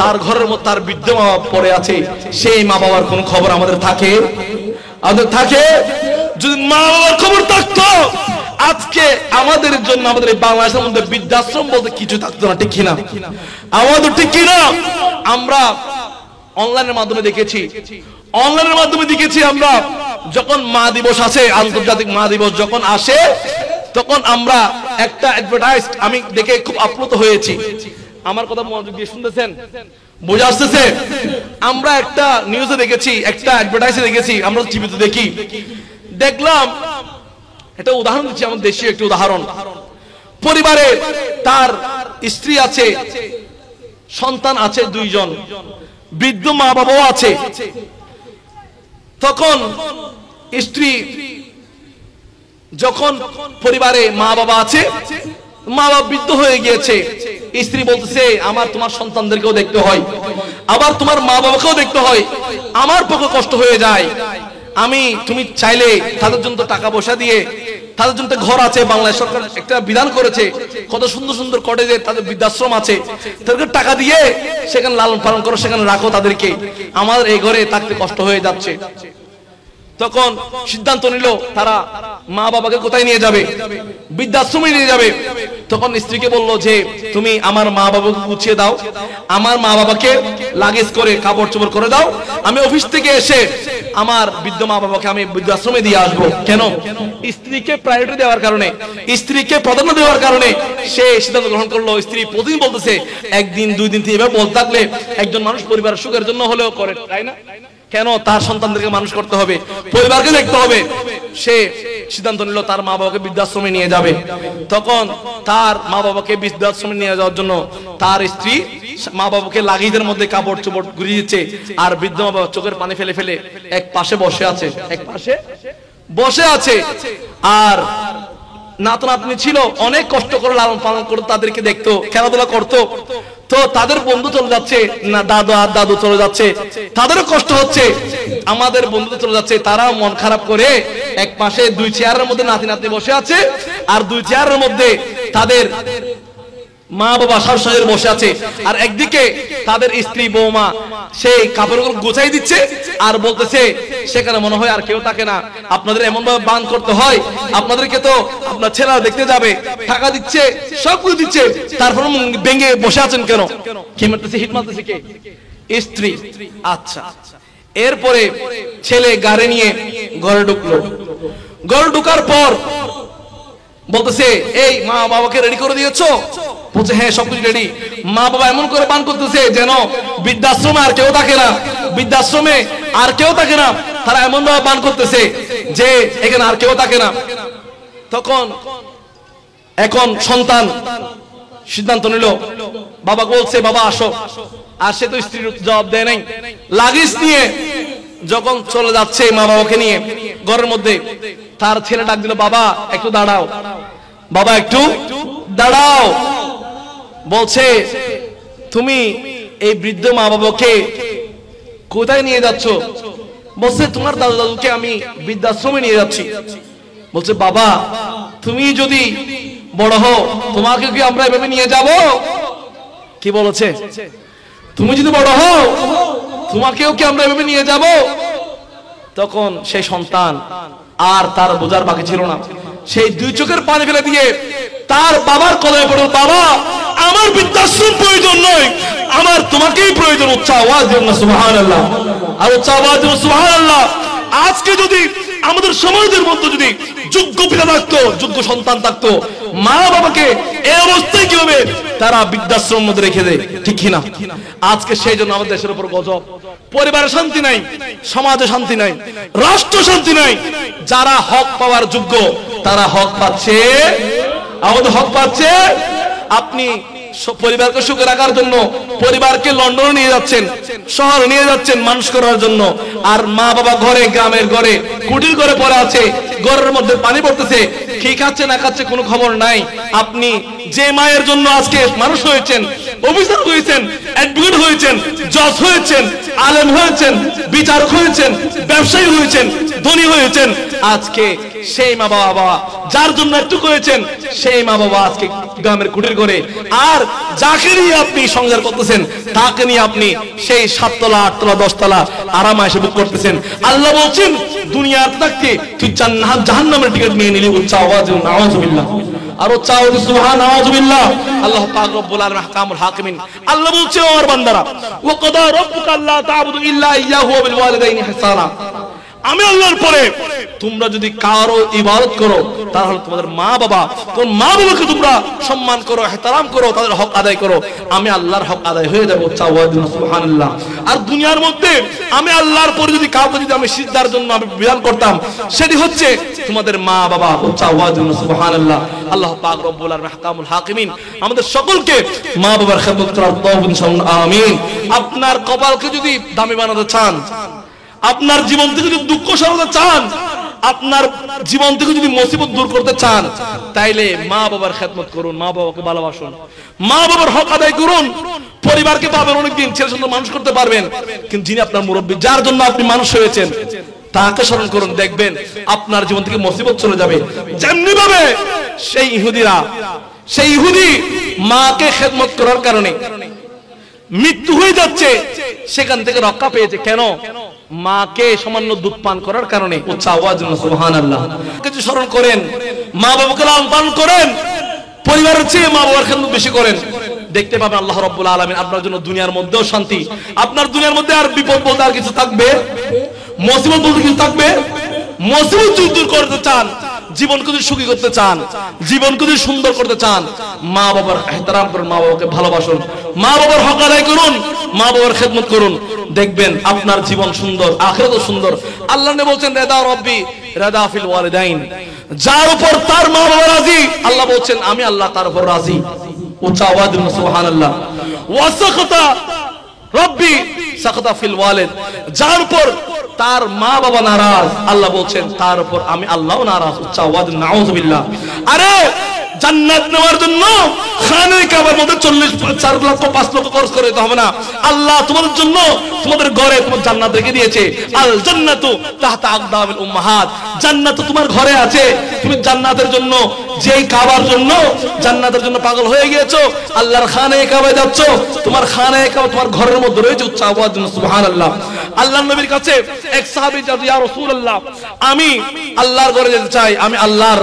Speaker 1: তার ঘরের মধ্যে তার বৃদ্ধ মা বাবা পড়ে আছে, সেই মা বাবার কোন খবর আমাদের থাকে? আমাদের থাকে? যদি মা বাবার খবর থাকতো, আজকে আমাদের জন্য আমাদের এই বাংলাদেশের মধ্যে বৃদ্ধাশ্রম বলতে কিছু থাকতো না, ঠিক কিনা? আমাদের ঠিক কিনা? আমরা অনলাইনের মাধ্যমে দেখেছি, আমরা যখন মা দিবস আসে, আন্তর্জাতিক মা দিবস যখন আসে, তখন আমরা একটা অ্যাডভার্টাইজ আমি দেখে খুব আপ্লুত হয়েছি। আমার কথা মনোযোগ দিয়ে শুনতেছেন? বোঝা আসতেছে? আমরা একটা নিউজে দেখেছি, একটা অ্যাডভার্টাইজে দেখেছি, আমরা টিভিতে দেখি, দেখলাম এটা উদাহরণ দিচ্ছি, আমাদের দেশীয় একটি উদাহরণ। পরিবারে তার স্ত্রী আছে, সন্তান আছে 2 জন, বৃদ্ধ মা বাবাও আছে। তখন স্ত্রী, যখন পরিবারে মা বাবা আছে, মা বাবা বৃদ্ধ হয়ে গিয়েছে, স্ত্রী বলতেছে, আমার তোমার সন্তানদেরকেও দেখতে হয়, আবার তোমার মা বাবাকেও দেখতে হয়, আমার পক্ষে কষ্ট হয়ে যায়। তুমি চাইলে তাদের জন্য টাকা পয়সা দিয়ে, তাদের জন্য ঘর আছে, বাংলাদেশ সরকার একটা বিধান করেছে, কত সুন্দর সুন্দর কটেজে তাদের বৃদ্ধাশ্রম আছে, তাদেরকে টাকা দিয়ে সেখানে লালন পালন করো, সেখানে রাখো তাদেরকে, আমার এই ঘরে থাকতে কষ্ট হয়ে যাচ্ছে। তখন সিদ্ধান্ত নিল তারা মা বাবাকে কোথায় নিয়ে যাবে? বৃদ্ধাশ্রমে নিয়ে যাবে। তখন স্ত্রীকে বলল যে, তুমি আমার মা বাবাকে গুছিয়ে দাও, আমার মা বাবাকে লাগেজ করে কাপড় চোপড় করে দাও, আমি অফিস থেকে এসে আমার বৃদ্ধ মা বাবাকে আমি বৃদ্ধাশ্রমে দিয়ে আসবো। কেন? স্ত্রীকে প্রায়োরিটি দেওয়ার কারণে, স্ত্রীকে প্রাধান্য দেওয়ার কারণে সে সিদ্ধান্ত গ্রহণ করলো। স্ত্রী প্রতিদিন বলতেছে, 1 দিন 2 দিন এভাবে বলতে থাকলে একজন মানুষ পরিবারের সুখের জন্য হলেও করে, তাই না? কেন? তার সন্তানদেরকে মানুষ করতে হবে, পরিবারকে দেখতে হবে। সে সিদ্ধান্ত নিল তার মা বাবাকে বৃদ্ধাশ্রমে নিয়ে যাবে। তখন তার মা বাবাকে বৃদ্ধাশ্রমে নিয়ে যাওয়ার জন্য তার স্ত্রী মা বাবাকে লাগেজের মধ্যে কাপড় চোপড় ঘুরিয়ে দিচ্ছে, আর বৃদ্ধ মা বাবা চোখের পানি ফেলে ফেলে এক পাশে বসে আছে। আর নাত নাতনি ছিল, অনেক কষ্ট করে লালন পালন করে তাদেরকে দেখতো, খেলাধুলা করতো। তো তাদের বন্ধু চলে যাচ্ছে, না দাদু আর দাদু চলে যাচ্ছে, তাদেরও কষ্ট হচ্ছে, আমাদের বন্ধু চলে যাচ্ছে, তারাও মন খারাপ করে এক পাশে 2 চেয়ারের মধ্যে নাতি নাতনি বসে আছে, আর 2 চেয়ারের মধ্যে তাদের মা বাবা শাশুড়ি বসে আছে, আর একদিকে তাদের স্ত্রী বৌমা সেই কাপড়গুলো গোছাই দিচ্ছে, আর বলতেছে, সেখানে মনে হয় আর কেউ থাকে না, আপনাদের এমন ভাবে বান করতে হয়, আপনাদেরকে তো আপনার ছেলেরা দেখতে যাবে, টাকা দিচ্ছে, সবকিছু দিচ্ছে, তারপর ভেঙে বসে আছেন কেন? কি মারতেছে? হিট মারতেছে কে? স্ত্রী। আচ্ছা, এরপরে ছেলে গাড়ি নিয়ে ঘরে ঢুকলো। ঘরে ঢুকার পর বলতেছে, এই মা বাবাকে রেডি করে দিয়েছো? বলছে, হ্যাঁ সবকিছু রেডি। মা বাবা এমন করে পান করতেছে যেন বৃদ্ধাশ্রমে আর কেউ থাকে না, বৃদ্ধাশ্রমে আর কেউ থাকে না, তারা এমন ভাবে পান করতেছে যে এখানে আর কেউ থাকে না। তখন এখন সন্তান সিদ্ধান্ত নিল, বাবা বলছে বাবা আসো, আর সে তো স্ত্রীর জবাব দেয় নাই। লাগেজ নিয়ে যখন চলে যাচ্ছে মা বাবাকে নিয়ে ঘরের মধ্যে, তার ছেলে ডাক দিল, বাবা একটু দাঁড়াও, বাবা একটু দাঁড়াও। বলছে, তুমি এই বৃদ্ধ মা বাবাকে কোথায় নিয়ে যাচ্ছ? বলছে, তোমার দাদু দাদুকে আমি বৃদ্ধাশ্রমে নিয়ে যাচ্ছি। বলছে, বাবা তুমি যদি বড় হও, তোমাকে কি আমরা এভাবে নিয়ে যাব? কি বলেছে? তুমি যদি বড় হও, তোমাকেও কি আমরা এভাবে নিয়ে যাব? তখন সেই সন্তান আর তার বোঝার বাকি ছিল না, সেই 2 চোখের পানি ফেলে দিয়ে তার বাবার কলায় পড়ল, বাবা আমার বৃদ্ধাশ্রম প্রয়োজন নয়, আমার তোমাকেই প্রয়োজন। উচ্চ আওয়াজ দিন সুবহানাল্লাহ, আর উচ্চ আওয়াজ দিন সুবহানাল্লাহ। আজকে যদি আমাদের সমাজের মধ্যে যদি যোগ্য পিতা থাকতো, যোগ্য সন্তান থাকতো, মা বাবাকে এই অবস্থায় কিভাবে তারা বৃদ্ধাশ্রমের মধ্যে রেখে দেয়, ঠিক কিনা? আজকে সেই জন্য আমাদের দেশের উপর গজব। পরিবারে শান্তি নাই, সমাজে শান্তি নাই, রাষ্ট্র শান্তি নাই। যারা হক পাওয়ার যোগ্য তারা হক পাচ্ছে, আমাদের হক পাচ্ছে। আপনি পরিবারকে সুখে রাখার জন্য পরিবারকে লন্ডনে নিয়ে যাচ্ছেন, শহরে নিয়ে যাচ্ছেন মানুষ করার জন্য, আর মা বাবা ঘরে, গ্রামের ঘরে, কুটির ঘরে পড়ে আছে, ঘরের মধ্যে পানি পড়তেছে, কি খাচ্ছে না খাচ্ছে কোনো খবর নাই। আপনি যে মায়ের জন্য আজকে মানুষ হয়েছেন, অফিসার হয়েছেন, অ্যাডভোকেট হয়েছেন, জজ হয়েছেন, আলেম হয়েছেন, বিচারক হয়েছেন, ব্যবসায়ী হয়েছেন, ধনী হয়েছেন, আজকে সেই মা বাবা যার জন্য একটু করেছেন, সেই মা বাবা আজকে গ্রামের কুটির করে, আর যাকে নিয়ে আপনি সংসার করতেছেন তাকে নিয়ে আপনি সেই 7 তলা 8 তলা 10 তলা আরামে এসে বুক করতেছেন। আল্লাহ বলছেন দুনিয়াতে থাকতে তুই জান্নাত জাহান্নামের টিকিট নিয়ে নিলি। উচ্চ আওয়াজে নাউযুবিল্লাহ, আর উচ্চ আওয়াজে সুবহান নাউযুবিল্লাহ। আল্লাহ পাক রব্বুল আলামিন আহকামুল হাকিমিন। আল্লাহ বলছে ও আমার বান্দারা, ওয়া কাদা রাব্বুকা আল্লা তা'বুদু ইল্লা ইয়্যাহু ওয়া বিল ওয়ালিদাইনি ইহসানা। আমি আল্লাহর পরে তোমরা যদি কারো ইবাদত করো তাহলে তোমাদের মা বাবা, তোমার মা বাবাকে তোমরা সম্মান করো, ইহতিরাম করো, তাদের হক আদায় করো, আমি আল্লাহর হক আদায় হয়ে যাবে। সুবহানাল্লাহ। আর দুনিয়ার মধ্যে আমি আল্লাহর পরে যদি কাউকে যদি আমি সিজদার জন্য আমি বিধান করতাম, সেটি হচ্ছে তোমাদের মা বাবা। সুবহানাল্লাহ। আল্লাহ পাক রব্বুল আলামিন আহকামুল হাকিমিন আমাদের সকলকে মা বাবার খেদমত করার তৌফিক দান করুন, আমিন। আপনার কপালকে যদি দামি বানাতে চান, আপনার জীবন থেকে যদি দুঃখ সরাতে চান, আপনার জীবন থেকে যদি মুসিবত দূর করতে চান, তাইলে মা বাবার খেদমত করুন, মা বাবাকে ভালোবাসুন, মা বাবার হক আদায় করুন। পরিবারকে পাবেন অনেকদিন, ছেলে সন্তান মানুষ করতে পারবেন, কিন্তু যিনি আপনার মুরব্বী, যার জন্য আপনি মানুষ হয়েছেন, তাকে স্মরণ করুন, দেখবেন আপনার জীবন থেকে মুসিবত চলে যাবে। যেমনি ভাবে সেই ইহুদি মাকে খেদমত করার কারণে মৃত্যু হয়ে যাচ্ছে, সেখান থেকে রক্ষা পেয়েছে। কেন? মাকে সামান্য দুধ পান করার কারণে। উচ্চ আওয়াজ সুবহানাল্লাহ। কিছু স্মরণ করেন, মা বাবাকে লালন পালন করেন, পরিবারের চেয়ে মা বাবার খেদমত বেশি করেন, দেখতে পাবেন আল্লাহ রাব্বুল আলামিন আপনার জন্য দুনিয়ার মধ্যেও শান্তি, আপনার দুনিয়ার মধ্যে আর বিপদ বলতে আর কিছু থাকবে, মুসিবত বলতে কিছু থাকবে। মুসিবত যদি দূর করতে চান, জীবনকে যদি সুখী করতে চান, জীবনকে যদি সুন্দর করতে চান, মা বাবার ইহতিরাম করুন, মা বাবাকে ভালোবাসুন, মা বাবার হক আদায় করুন, মা বাবার খেদমত করুন, দেখবেন আপনার জীবন সুন্দর, আখিরাতও সুন্দর। আল্লাহ নবী বলছেন রাদা রব্বি রাদা ফিল ওয়ালিদাইন, যার উপর তার মা বাবা রাজি, আল্লাহ বলছেন আমি আল্লাহ তার উপর রাজি। উচ্চ আওয়াজ সুবহানাল্লাহ। ওয়া সাখাতা রব্বি সাখাতা ফিল ওয়ালিদ, যার উপর তার মা বাবা নারাজ, আল্লাহ বলছেন তার উপর আমি আল্লাহও নারাজ। উচ্চ আওয়াজ নাউযুবিল্লাহ। আরে জান্নাত নেওয়ার জন্য খানে কাবার মধ্যে 4 লক্ষ 5 লক্ষ খরচ করে দিতে হবে না। আল্লাহ তোমাদের জন্য তোমাদের ঘরে তোমার জান্নাত রেখে দিয়েছে। আল জান্নাতু তাহতা আকদামিল উম্মাহাত, জান্নাত তোমার ঘরে আছে। তুমি জান্নাতের জন্য, যেই কাবার জন্য জান্নাতের জন্য পাগল হয়ে গিয়েছো, আল্লাহর খানে কাবায় যাচ্ছ, তোমার খানে কাবা তোমার ঘরের মধ্যে রয়েছে। উচ্চ আওয়াজ সুবহানাল্লাহ। আল্লাহর নবীর কাছে এক সাহাবী বলল, ইয়া রাসূলুল্লাহ, আমি আল্লাহর ঘরে যেতে চাই, আমি আল্লাহর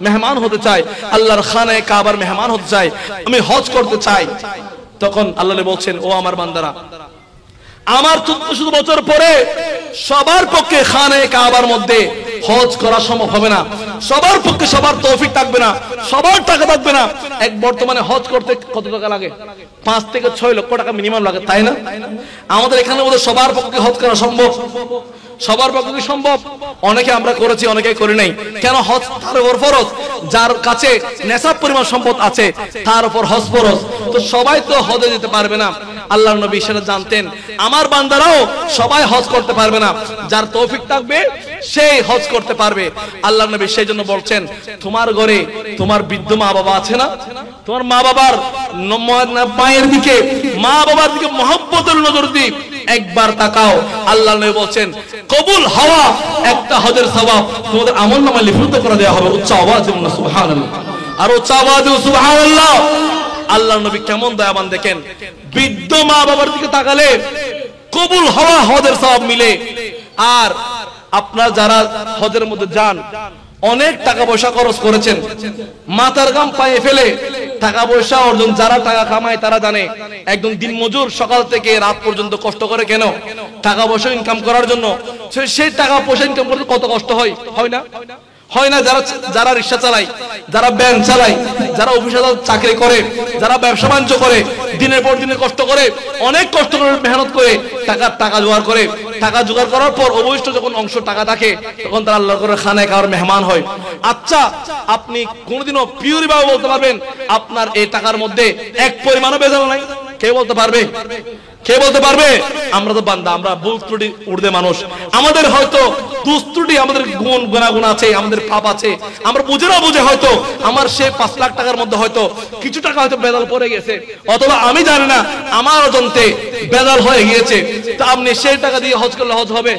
Speaker 1: মেহমান হতে চাই, আল্লাহর খানে কাবার মেহমান হতে চাই, আমি হজ করতে চাই। তখন আল্লাহ বলছেন, ও আমার বান্দারা, আমার 1400 বছর পরে সবার পক্ষে খানে কাবার মধ্যে হজ করা সম্ভব হবে না, সবার পক্ষে সবার তৌফিক থাকবে না, সবার টাকা থাকবে না। এক বর্তমানে হজ করতে কত টাকা লাগে? 5 থেকে 6 লক্ষ টাকা মিনিমাম লাগে, তাই না? আমাদের এখানে মধ্যে সবার পক্ষে হজ করা সম্ভব? সবার পক্ষে কি সম্ভব? অনেকে আমরা করেছি, অনেকে করি নাই। কেন? হজ তার উপর ফরজ, যার কাছে নেশাব পরিমাণ সম্পদ আছে তার উপর হজ ফরজ। তো সবাই তো হজে যেতে পারবে না, আল্লাহর নবী সেটা জানতেন। আমার বান্দারাও সবাই হজ করতে পারবে না, যার তৌফিক থাকবে সেই হজ করতে পারবে। আল্লাহর নবী সেই জন্য বলছেন, তোমার ঘরে তোমার বৃদ্ধ মা বাবা আছে না, তোমার মা বাবার পায়ের দিকে, মা বাবার দিকে মহব্বতের নজর দিয়ে একবার তাকাও। আল্লাহর নবী বলছেন, কবুল হওয়া একটা হজের সওয়াব তোমাদের আমলনামায় লিপিবদ্ধ করে দেওয়া হবে। উচ্চ আওয়াজ সুবহানাল্লাহ, আর উচ্চ আওয়াজ সুবহানাল্লাহ। আল্লাহর নবী কেমন দয়াবান দেখেন, বৃদ্ধ মা বাবার দিকে তাকালে কবুল হওয়া হজের সওয়াব মিলে। আর আপনারা যারা হজের মধ্যে যান, অনেক টাকা পয়সা খরচ করেছেন, মাথার ঘাম পায়ে ফেলে টাকা পয়সা অর্জন, যারা টাকা কামায় তারা জানে একদম দিনমজুর সকাল থেকে রাত পর্যন্ত কষ্ট করে কেন? টাকা পয়সা ইনকাম করার জন্য। সেই টাকা পয়সা ইনকাম করতে কত কষ্ট হয়, হয় না? হয় না? যারা রিক্সা চালায়, যারা ব্যাংক চালায়, যারা অফিসে চাকরি করে, যারা ব্যবসা বাণিজ্য করে, দিনের পর দিনে কষ্ট করে, অনেক কষ্ট করে মেহনত করে টাকা জোগাড় করে, টাকা জোগাড় করার পর অবশিষ্ট যখন অংশ টাকা থাকে তখন তারা আল্লাহর করে খানায় খাওয়ার মেহমান হয়। আচ্ছা, আপনি কোনোদিনও পিওরি ভাবে বলতে পারবেন আপনার এই টাকার মধ্যে এক পরিমাণও ভেজাল নাই? কে বলতে পারবে? কে বলতে পারবে? আমরা তো বান্দা, আমরা ভুল ত্রুটি উর্দে মানুষ, আমাদের হয়তো দোষ ত্রুটি, আমাদের গুণাগুণ আছে, আমাদের পাপ আছে, আমরা বুঝে না বুঝে হয়তো আমার সে 5 লাখ টাকার মধ্যে হয়তো কিছু টাকা হয়তো বেদাল পড়ে গেছে, অথবা আমি জানি না আমার অজান্তে বেদাল হয়ে গিয়েছে। তা আপনি সেই টাকা দিয়ে হজ করলে হজ হবে?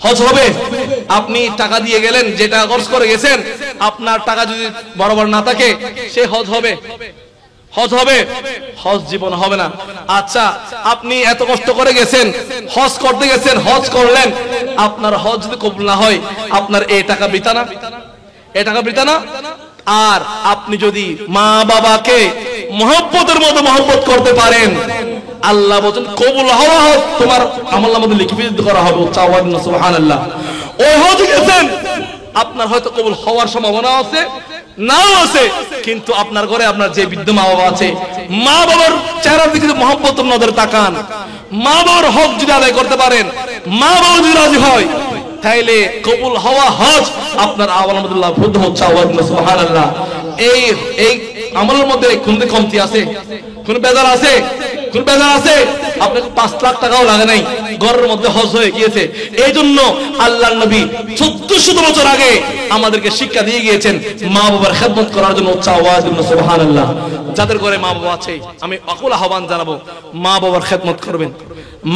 Speaker 1: হজ হবে? আপনি টাকা দিয়ে গেলেন, যে টাকা খরচ করে গেছেন, আপনার টাকা যদি বরাবর না থাকে সে হজ হবে? হজ হবে? হজ জীবন হবে না। আচ্ছা, আপনি এত কষ্ট করে গেছেন, হজ করতে গেছেন, হজ করলেন, আপনার হজ যদি কবুল না হয় আপনার এই টাকা বৃথা না? এই টাকা বৃথা না? আর আপনি যদি মা বাবাকে মহব্বতের মতো মহব্বত করতে পারেন, আল্লাহ বলেন কবুল হওয়া হজ তোমার আমলের মধ্যে লিপিবদ্ধ করা হবে। সুবহানাল্লাহ। ওই হজ গেছেন, আপনার হয়তো কবুল হওয়ার সম্ভাবনা আছে, নাও আছে, কিন্তু আপনার ঘরে আপনার যে বৃদ্ধ মা বাবা আছে, মা বাবার চেহারার দিকে মহব্বত নজর তাকান, মা বাবার হক যদি আদায় করতে পারেন, মা বাবা যদি রাজি হয়, তাইলে কবুল হওয়া হজ আপনার আলহামদুলিল্লাহ ফুদ হচ্ছে। সুবহানাল্লাহ। এই আমলের মধ্যে কোন কমতি আছে? কোন বেজার আছে? কোন বেজার আছে? আপনাকে 5 লাখ টাকাও লাগে নাই, ঘরের মধ্যে হজ হয়ে গিয়েছে। এই জন্য আল্লাহর নবী 1400 বছর আগে আমাদেরকে শিক্ষা দিয়ে গিয়েছেন মা বাবার খেদমত করার জন্য। সুবহানাল্লাহ। যাদের ঘরে মা বাবা আছে, আমি আকুল আহ্বান জানাবো, মা বাবার খেদমত করবেন,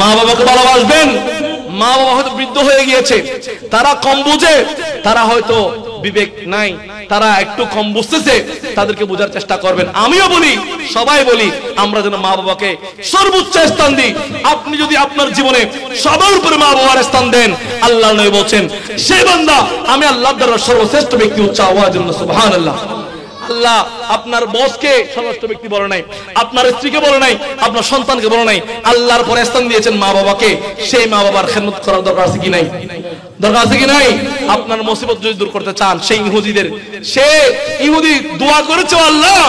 Speaker 1: মা বাবাকে ভালোবাসবেন। মা বাবা হয়তো বৃদ্ধ হয়ে গিয়েছে, তারা কম বুঝে, তারা হয়তো বিবেক নাই, তারা একটু কম বুঝতেছে, তাদেরকে বোঝার চেষ্টা করবেন। আমিও বলি, সবাই বলি, আমরা যেন মা বাবাকে সর্বোচ্চ স্থান দিই। আপনি যদি আপনার জীবনে সবার উপরে মা বাবার স্থান দেন, আল্লাহ নবী বলেন সেই বান্দা আমি আল্লাহর দরবারে সর্বশ্রেষ্ঠ ব্যক্তি হচ্ছে। সুবহানাল্লাহ। আল্লাহ আপনার বসকে সর্বশ্রেষ্ঠ ব্যক্তি বলে নাই, আপনার স্ত্রীকে বলে নাই, আপনার সন্তানকে বলে নাই, আল্লাহর পরে স্থান দিয়েছেন মা বাবাকে। সেই মা বাবার খেদমত করার দরকার আছে কি নাই? দরকার আছে কি নাই? আপনার মুসিবত যদি দূর করতে চান, সেই ইহুদি দোয়া করেছে, আল্লাহ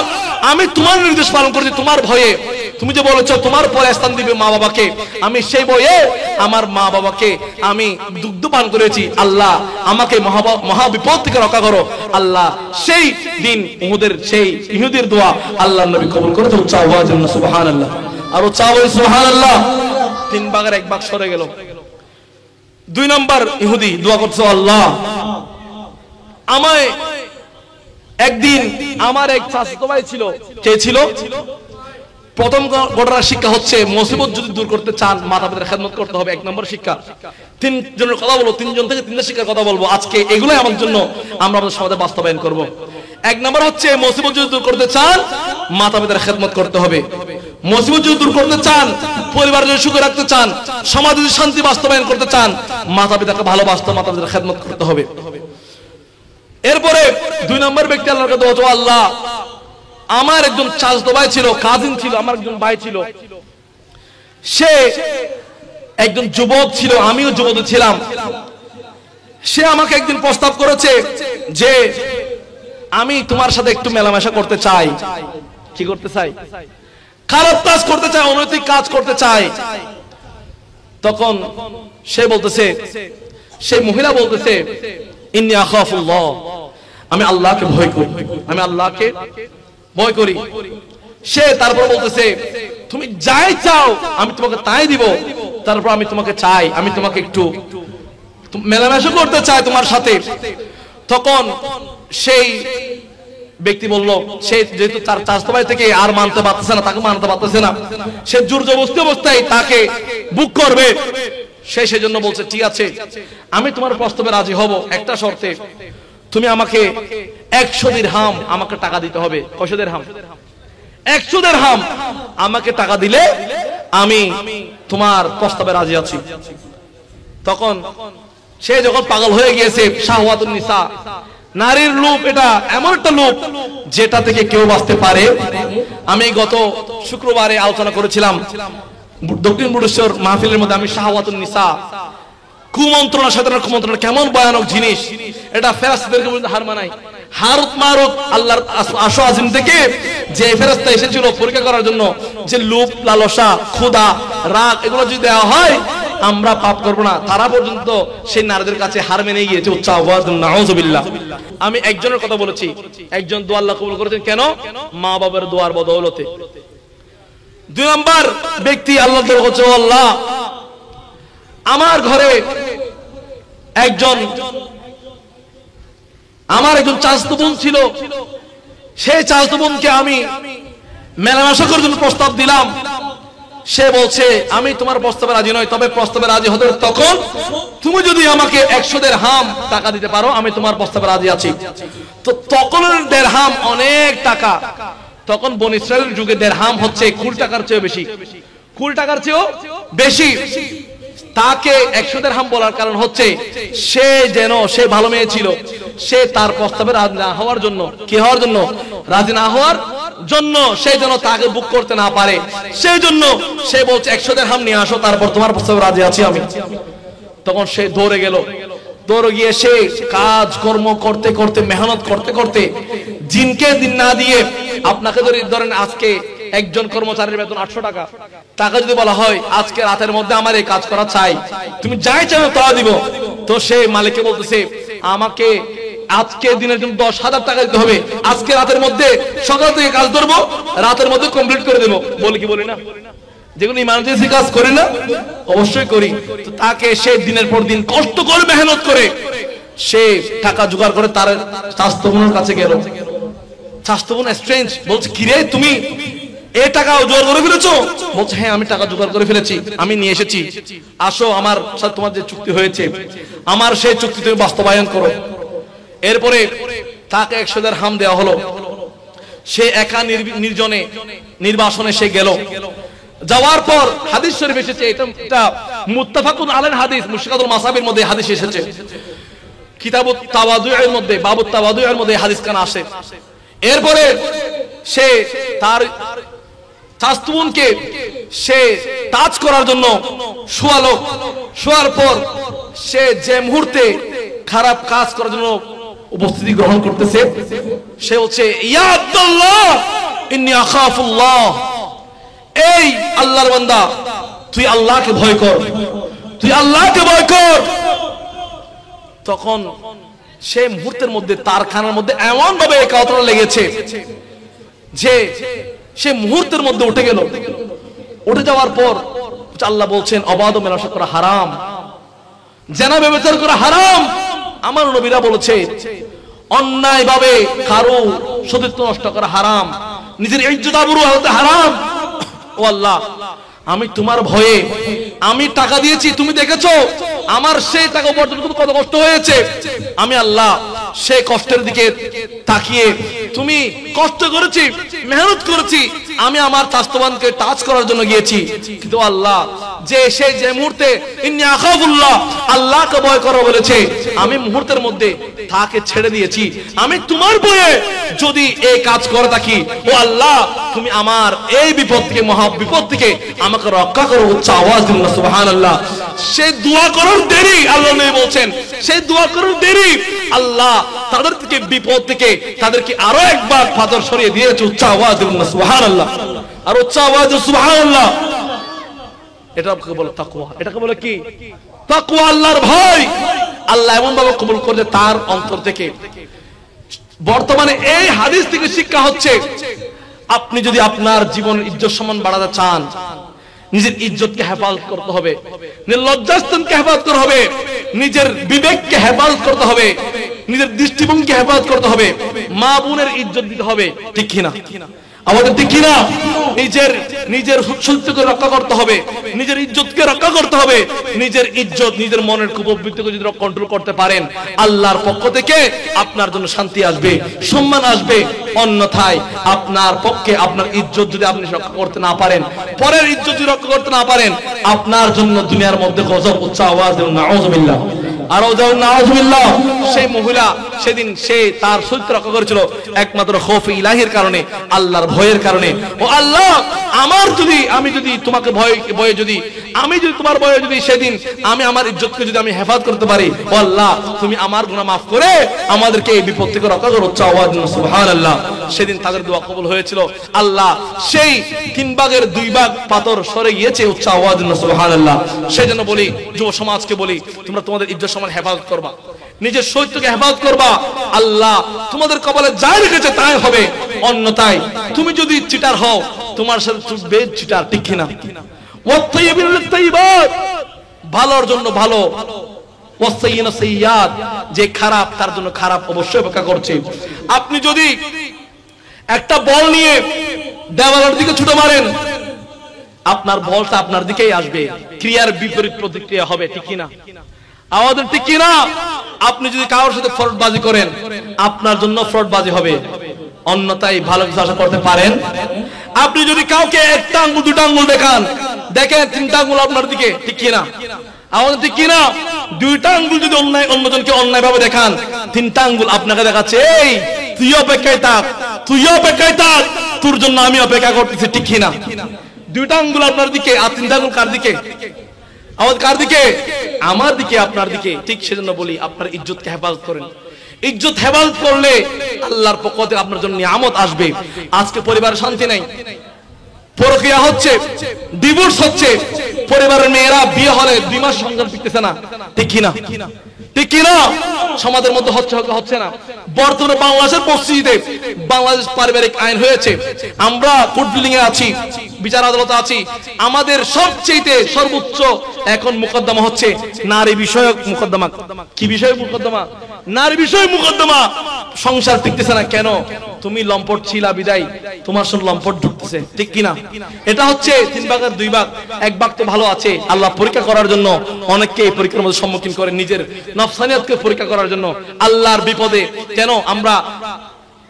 Speaker 1: আমি তোমার নির্দেশ পালন করছি, তোমার ভয়ে, তুমি যে বলেছো তোমার পরে স্থান দিবে মা বাবাকে, আমি সেই ভয়ে আমার মা বাবাকে আমি দুগ্ধ পান করেছি, আল্লাহ আমাকে মহা বিপদ থেকে রক্ষা করো। আল্লাহ সেই দিন উহুদের সেই ইহুদির দোয়া আল্লাহর নবী কবুল করেছে। সুবহানাল্লাহ। আর সুবহানাল্লাহ। 3 ভাগের 1 ভাগ সরে গেল। 2 নম্বর ইহুদি দোয়া করছে, আল্লাহ আমায় একদিন আমার এক চাচাতো ভাই ছিল, কে ছিল? প্রথম ঘটনার শিক্ষা হচ্ছে মুসিবত যদি দূর করতে চান মাতা পিতার খেদমত করতে হবে। 1 নম্বর শিক্ষা। 3 জনের কথা বলবো, 3 জন থেকে 3টা শিক্ষার কথা বলবো আজকে, এগুলাই আমার জন্য আমরা আমাদের সমাজে বাস্তবায়ন করব। 1 নম্বর হচ্ছে মুসিবত যদি দূর করতে চান মাতা পিতার খেদমত করতে হবে। মুসিবত যদি দূর করতে চান, পরিবার যদি সুখে রাখতে চান, সমাজ যদি শান্তি বাস্তবায়ন করতে চান, মাতা পিতাকে ভালোবাসতে, মাতা পিতার খেদমত করতে হবে। এরপরে 2 নম্বর ব্যক্তি আল্লাহর কাছে দোয়া, আল্লাহ আমার একজন চাচাতো ভাই ছিল, কাজিন ছিল, আমার একজন ভাই ছিল, সে একজন যুবক ছিল, আমিও যুবক ছিলাম। সে আমাকে একদিন প্রস্তাব করেছে যে আমি তোমার সাথে একটু মেলামেশা করতে চাই। কি করতে চাই? খারাপ কাজ করতে চাই, অনৈতিক কাজ করতে চাই। তখন সে বলতেছে, সেই মহিলা বলতেছে, ইন্নী আখাফুল্লাহ, আমি আল্লাহকে ভয় করি, আমি আল্লাহকে ভয় করি। সে তারপর বলতেছে, তুমি যাই চাও আমি তোমাকে তাই দিব, তারপর আমি তোমাকে চাই, আমি তোমাকে একটু মেলামেশা করতে চাই তোমার সাথে। তখন সেই ব্যক্তি বলল, সে যেহেতু তার চাচাতো ভাই থেকে আর মানতে পারতেছে না, তাকে মানতে পারতেছে না, সে জোর জবরদস্তি অবস্থায় তাকে বুক করবে। সে সেজন্য বলছে, ঠিক আছে আমি তোমার প্রস্তাবে রাজি হব, একটা শর্তে, তুমি আমাকে 100 দিরহাম আমাকে টাকা দিতে হবে। কয়শো দিরহাম? 100 দিরহাম আমাকে টাকা দিলে আমি তোমার প্রস্তাবে রাজি আছি। তখন সে যখন পাগল হয়ে গিয়েছে, শাহওয়াতুন নিসা, নারীর লোভ এটা এমন একটা লোভ যেটা থেকে কেউ বাঁচতে পারে। আমি গত শুক্রবারে আলোচনা করেছিলাম দক্ষিণ বুড়েশ্বর মাহফিলের মধ্যে, আমি শাহওয়াতুন নিসা, কুমন্ত্রণা, শয়তানের কুমন্ত্রণা কেমন ভয়ানক জিনিস, এটা ফেরেশতাদেরকে বলতে হার মানায়। হারুত মারুত আল্লাহর আরশ আজিম থেকে যে ফেরেশতা এসেছিল পরীক্ষা করার জন্য, যে লোভ, লালসা, ক্ষুধা, রাগ এগুলো যদি দেওয়া হয় আমরা পাপ করব না, তারা পর্যন্ত সেই নারীদের কাছে হার মেনে গিয়েছে। উচ্চ আওয়াজ নাউযুবিল্লাহ। আমি একজনের কথা বলেছি, একজন দোয়া আল্লাহ কবুল করেছেন কেন? মা বাবার দোয়ার বদৌলতে। দুই নাম্বার ব্যক্তি আল্লাহ দরবার করছে, আল্লাহ আমার ঘরে আমার একজন চাচাতো বোন ছিল, সেই চাচাতো বোনকে আমি মেলামেশা করার জন্য প্রস্তাব দিলাম, সে বলছে আমি তোমার প্রস্তাবে রাজি নই, তবে প্রস্তাবে রাজি হতে তখন তুমি যদি আমাকে 100 দিরহাম টাকা দিতে পারো আমি তোমার প্রস্তাবে রাজি আছি। তো তখন দিরহাম অনেক টাকা, তখন বনী ইসরাইলের যুগে দিরহাম হচ্ছে কুল টাকার চেয়েও বেশি, কুল টাকার চেয়েও বেশি। তাকে 100 দিরহাম বলার কারণ হচ্ছে সে ভালো মেয়ে ছিল, সে তার প্রস্তাবে রাজি না হওয়ার জন্য, কি হওয়ার জন্য? রাজি না হওয়ার জন্য, সেই জন্য তাকে বুক করতে না পারে, সেই জন্য সে বলছে 100 দিরহাম নিয়ে আসো, তারপর তোমার প্রস্তাবে রাজি আছি আমি। তখন সে দৌড়ে গেল, দৌড়ে গিয়ে সে কাজ কর্ম করতে করতে, মেহনত করতে করতে, দিনকে দিন না দিয়ে, আপনাকে যদি ধরেন আজকে একজন কর্মচারীর বেতন 800 টাকা, টাকা যদি বলা হয় আজকে রাতের মধ্যে আমার এই কাজ করা চাই, তুমি যাই চাও তা দিব, তো সে মালিককে বলতেছে আমাকে আজকে দিনের জন্য 10,000 টাকা দিতে হবে, আজকে রাতের মধ্যে সকাল থেকে কাজ ধরবো, রাতের মধ্যে কমপ্লিট করে দেবো। বলি কি বলি না? যেগুলো ইমার্জেন্সি কাজ করি না, অবশ্যই করি। তো তাকে সে দিনের পর দিন কষ্ট করে মেহনত করে সে টাকা জোগাড় করে তার চাচাতো বোনের কাছে গেল। চাচাতো বোন স্ট্রেঞ্জ, বলছে কিরে তুমি এই টাকা জোগাড় করে ফেলেছো? বলছে হ্যাঁ আমি টাকা জোগাড় করে ফেলেছি, আমি নিয়ে এসেছি, আসো আমার সাথে তোমার যে চুক্তি হয়েছে আমার সেই চুক্তি তুমি বাস্তবায়ন করো। এরপরে তাকে 100 দিরহাম দেওয়া হলো, সে একা নির্জনে নির্বাসনে সে গেল। যাওয়ার পর হাদিস শরীফ এসেছে, এটা মুত্তাফাকুন আলাইহি হাদিস, মুশকাতুল মাসাবির মধ্যে হাদিস এসেছে, কিতাবুত তাওয়াদু'এর মধ্যে, বাবুত তাওয়াদু'এর মধ্যে হাদিস কানা আসে। এরপরে সে তার চাচাতো বোনকে সে টাচ করার জন্য শোয়ালো, শোয়ার পর সে যে মুহূর্তে খারাপ কাজ করার জন্য উপস্থিতি গ্রহণ করতেছে, সে হচ্ছে ইয়া আব্দুল্লাহ ইন্নী আখাফুল্লাহ, এই আল্লাহর বান্দা তুই আল্লাহকে ভয় কর, তুই আল্লাহকে ভয় কর। তখন সেই মুহূর্তের মধ্যে তার খানার মধ্যে এমন ভাবে একাত্তরা লেগেছে যে সে মুহূর্তের মধ্যে উঠে গেল। উঠে যাওয়ার পর আল্লাহ বলছেন অবাধ মেলামেশা করা হারাম, জেনা ব্যভিচার করা হারাম। আমার নবীরা বলেছে অন্যায় ভাবে কারো সতীত্ব নষ্ট করা হারাম, নিজের ইজ্জত আবরু হতে হারাম। ও আল্লাহ আমি তোমার ভয়ে আমি টাকা দিয়েছি, তুমি দেখেছো আমার সেই টাকা উপার্জন করতে কত কষ্ট হয়েছে, আমি আল্লাহ সেই কষ্টের দিকে তাকিয়ে তুমি কষ্ট করেছি, মেহনত করেছি, আমি আমার চাচাতোকে টাচ করার জন্য গিয়েছি, কিন্তু আল্লাহ যে মুহূর্তে ইন্নী আখাফুল্লাহ আল্লাহকে ভয় করো বলেছে, আমি মুহূর্তের মধ্যে তাকে ছেড়ে দিয়েছি। আমি তোমার ভয়ে যদি এই কাজ করে থাকি, ও আল্লাহ তুমি আমার এই বিপদ থেকে, মহা বিপদ থেকে আমাকে রক্ষা করো। উচ্চ আওয়াজ দিন না সুবহানাল্লাহ। সেই দোয়া করার দেরি, আল্লাহ নবী বলছেন সেই দোয়া করার দেরি আল্লাহ তাদের থেকে, বিপদ থেকে তাদেরকে আরো একবার পাথর সরিয়ে দিয়েছে। উচ্চ আওয়াজ দিন না সুবহানাল্লাহ, আর উচ্চ আওয়াজ সুবহানাল্লাহ। এটাকে বলে তাকওয়া, এটাকে বলে কি? তাকওয়া, আল্লাহর ভয়। আল্লাহ এমন ভাবে কবুল করলে তার অন্তর থেকে। বর্তমানে এই হাদিস থেকে শিক্ষা হচ্ছে, আপনি যদি আপনার জীবনের ইজ্জত সম্মান বাড়াতে চান, নিজের ইজ্জতকে হেফাজত করতে হবে, নিজের লজ্জাস্থানকে হেফাজত করতে হবে, নিজের বিবেককে হেফাজত করতে হবে, নিজের দৃষ্টিভঙ্গিকে হেফাজত করতে হবে, মা বোনের ইজ্জত দিতে হবে, ঠিক কিনা? আমাদের ঠিক কিনা? নিজের চরিত্রকে রক্ষা করতে হবে, নিজের ইজ্জতকে রক্ষা করতে হবে। নিজের ইজ্জত, নিজের মনের কুপ্রবৃত্তিকে যদি কন্ট্রোল করতে পারেন, আল্লাহর পক্ষ থেকে আপনার জন্য শান্তি আসবে, সম্মান আসবে। অন্যথায় আপনার পক্ষে আপনার ইজ্জত যদি আপনি রক্ষা করতে না পারেন, পরের ইজ্জত যদি রক্ষা করতে না পারেন, আপনার জন্য দুনিয়ার মধ্যে গজব। উচ্চ আওয়াজ দেন নাউযুবিল্লাহ। আরো যাও নাউজুবিল্লাহ, সেই মহিলা সেদিন সে তার চরিত্র রক্ষা করেছিল একমাত্র খৌফে ইলাহির কারণে, আল্লাহর ভয়ের কারণে। ও আল্লাহ, আমি যদি তোমাকে ভয়ে যদি তোমার ভয়ে যদি সেদিন আমি আমার ইজ্জতকে যদি আমি হেফাজত করতে পারি, ও আল্লাহ তুমি আমার গুনাহ মাফ করে আমাদেরকে এই বিপদ থেকে রক্ষা করো। আওয়াজ সুবহানাল্লাহ। সেদিন তাদের দোয়া কবুল হয়েছিল। আল্লাহ সেই 3 ভাগের 2 ভাগ পাথর সরে গিয়েছে। উচ্চ আওয়াজ সুবহানাল্লাহ। সেজন্য বলি, যুব সমাজকে বলি, তোমরা তোমাদের ইজ্জত সম্মান হেফাজত করবা, নিজের চরিত্রকে হেফাজত করবা। আল্লাহ তোমাদের কপালে যা রেখেছে তাই হবে, অন্যথায় তুমি যদি চিটার হও তোমার সাথে চুকবে চিটার, ঠিক কিনা? ওয়াত্তাইয়িবিন লিত-তাইয়িবাত, ভালোর জন্য ভালো, ওয়াসাইয়িনা সাইয়্যাত, যে খারাপ তার জন্য খারাপ অবশ্যই অপেক্ষা করছে। আপনি যদি একটা বল নিয়ে দেওয়ালের দিকে ছুটে মারেন, আপনার বলটা আপনার দিকেই আসবে, ক্রিয়ার বিপরীত প্রতিক্রিয়া হবে, ঠিক কিনা? আওয়াজ ঠিক কিনা? আপনি যদি কারোর সাথে ফ্রডবাজি করেন, আপনার জন্য ফ্রডবাজি হবে, অন্যথায় ভালো কিছু আশা করতে পারেন? আপনি যদি কাউকে একটা আঙ্গুল 2টা আঙ্গুল দেখেন 3টা আঙ্গুল আপনার দিকে, ঠিক কিনা? আওয়াজ ঠিক কিনা? 2টা আঙ্গুল যদি অন্যজনকে অন্যায় ভাবে দেখান, 3টা আঙ্গুল আপনাকে দেখাচ্ছে, এই তুই অপেক্ষায় থাক, তোর জন্য আমি অপেক্ষা করতেছি, ঠিক কিনা? 2টা আঙ্গুল আপনার দিকে, আর 3টা আঙ্গুল কার দিকে? আওয়াজ কার দিকে? আমার দিকে, আপনার দিকে। ঠিক সেজন্য বলি, আপনার ইজ্জতকে হেফাজত করেন। ইজ্জত হেফাজত করলে আল্লাহর পক্ষ থেকে আপনার জন্য নিয়ামত আসবে। আজকে পরিবারে শান্তি নাই, পরকীয়া হচ্ছে, ডিভোর্স হচ্ছে, পরিবারের মেয়েরা বিয়ে হলে 2 মাস সংসার টিকতেছে না, ঠিক কিনা? ঠিক কিনা? সমাজের মধ্যে হচ্ছে না। বর্তমানে বাংলাদেশের মসজিদে বাংলাদেশ পারিবারিক আইন হয়েছে, আমরা কোর্ট বিল্ডিং এ আছি, বিচার আদালতে আছি, আমাদের সবচেয়ে সর্বোচ্চ এখন মুকদ্দমা হচ্ছে নারী বিষয়ক মুকদ্দমা। কি বিষয়ক মুকদ্দমা? নারী বিষয়ক মুকদ্দমা। সংসার টিকতেছে না কেন? তুমি লম্পট ছিলা বিদায় তোমার সঙ্গে লম্পট ঢুকতেছে, ঠিক কিনা? এটা হচ্ছে 3 ভাগের 2 ভাগ, 1 ভাগ তো ভালো আছে। আল্লাহ পরীক্ষা করার জন্য অনেককে এই পরীক্ষার মধ্যে সম্মুখীন করে, নিজের নফসানিয়াতকে পরীক্ষা করার জন্য। আল্লাহর বিপদে কেন আমরা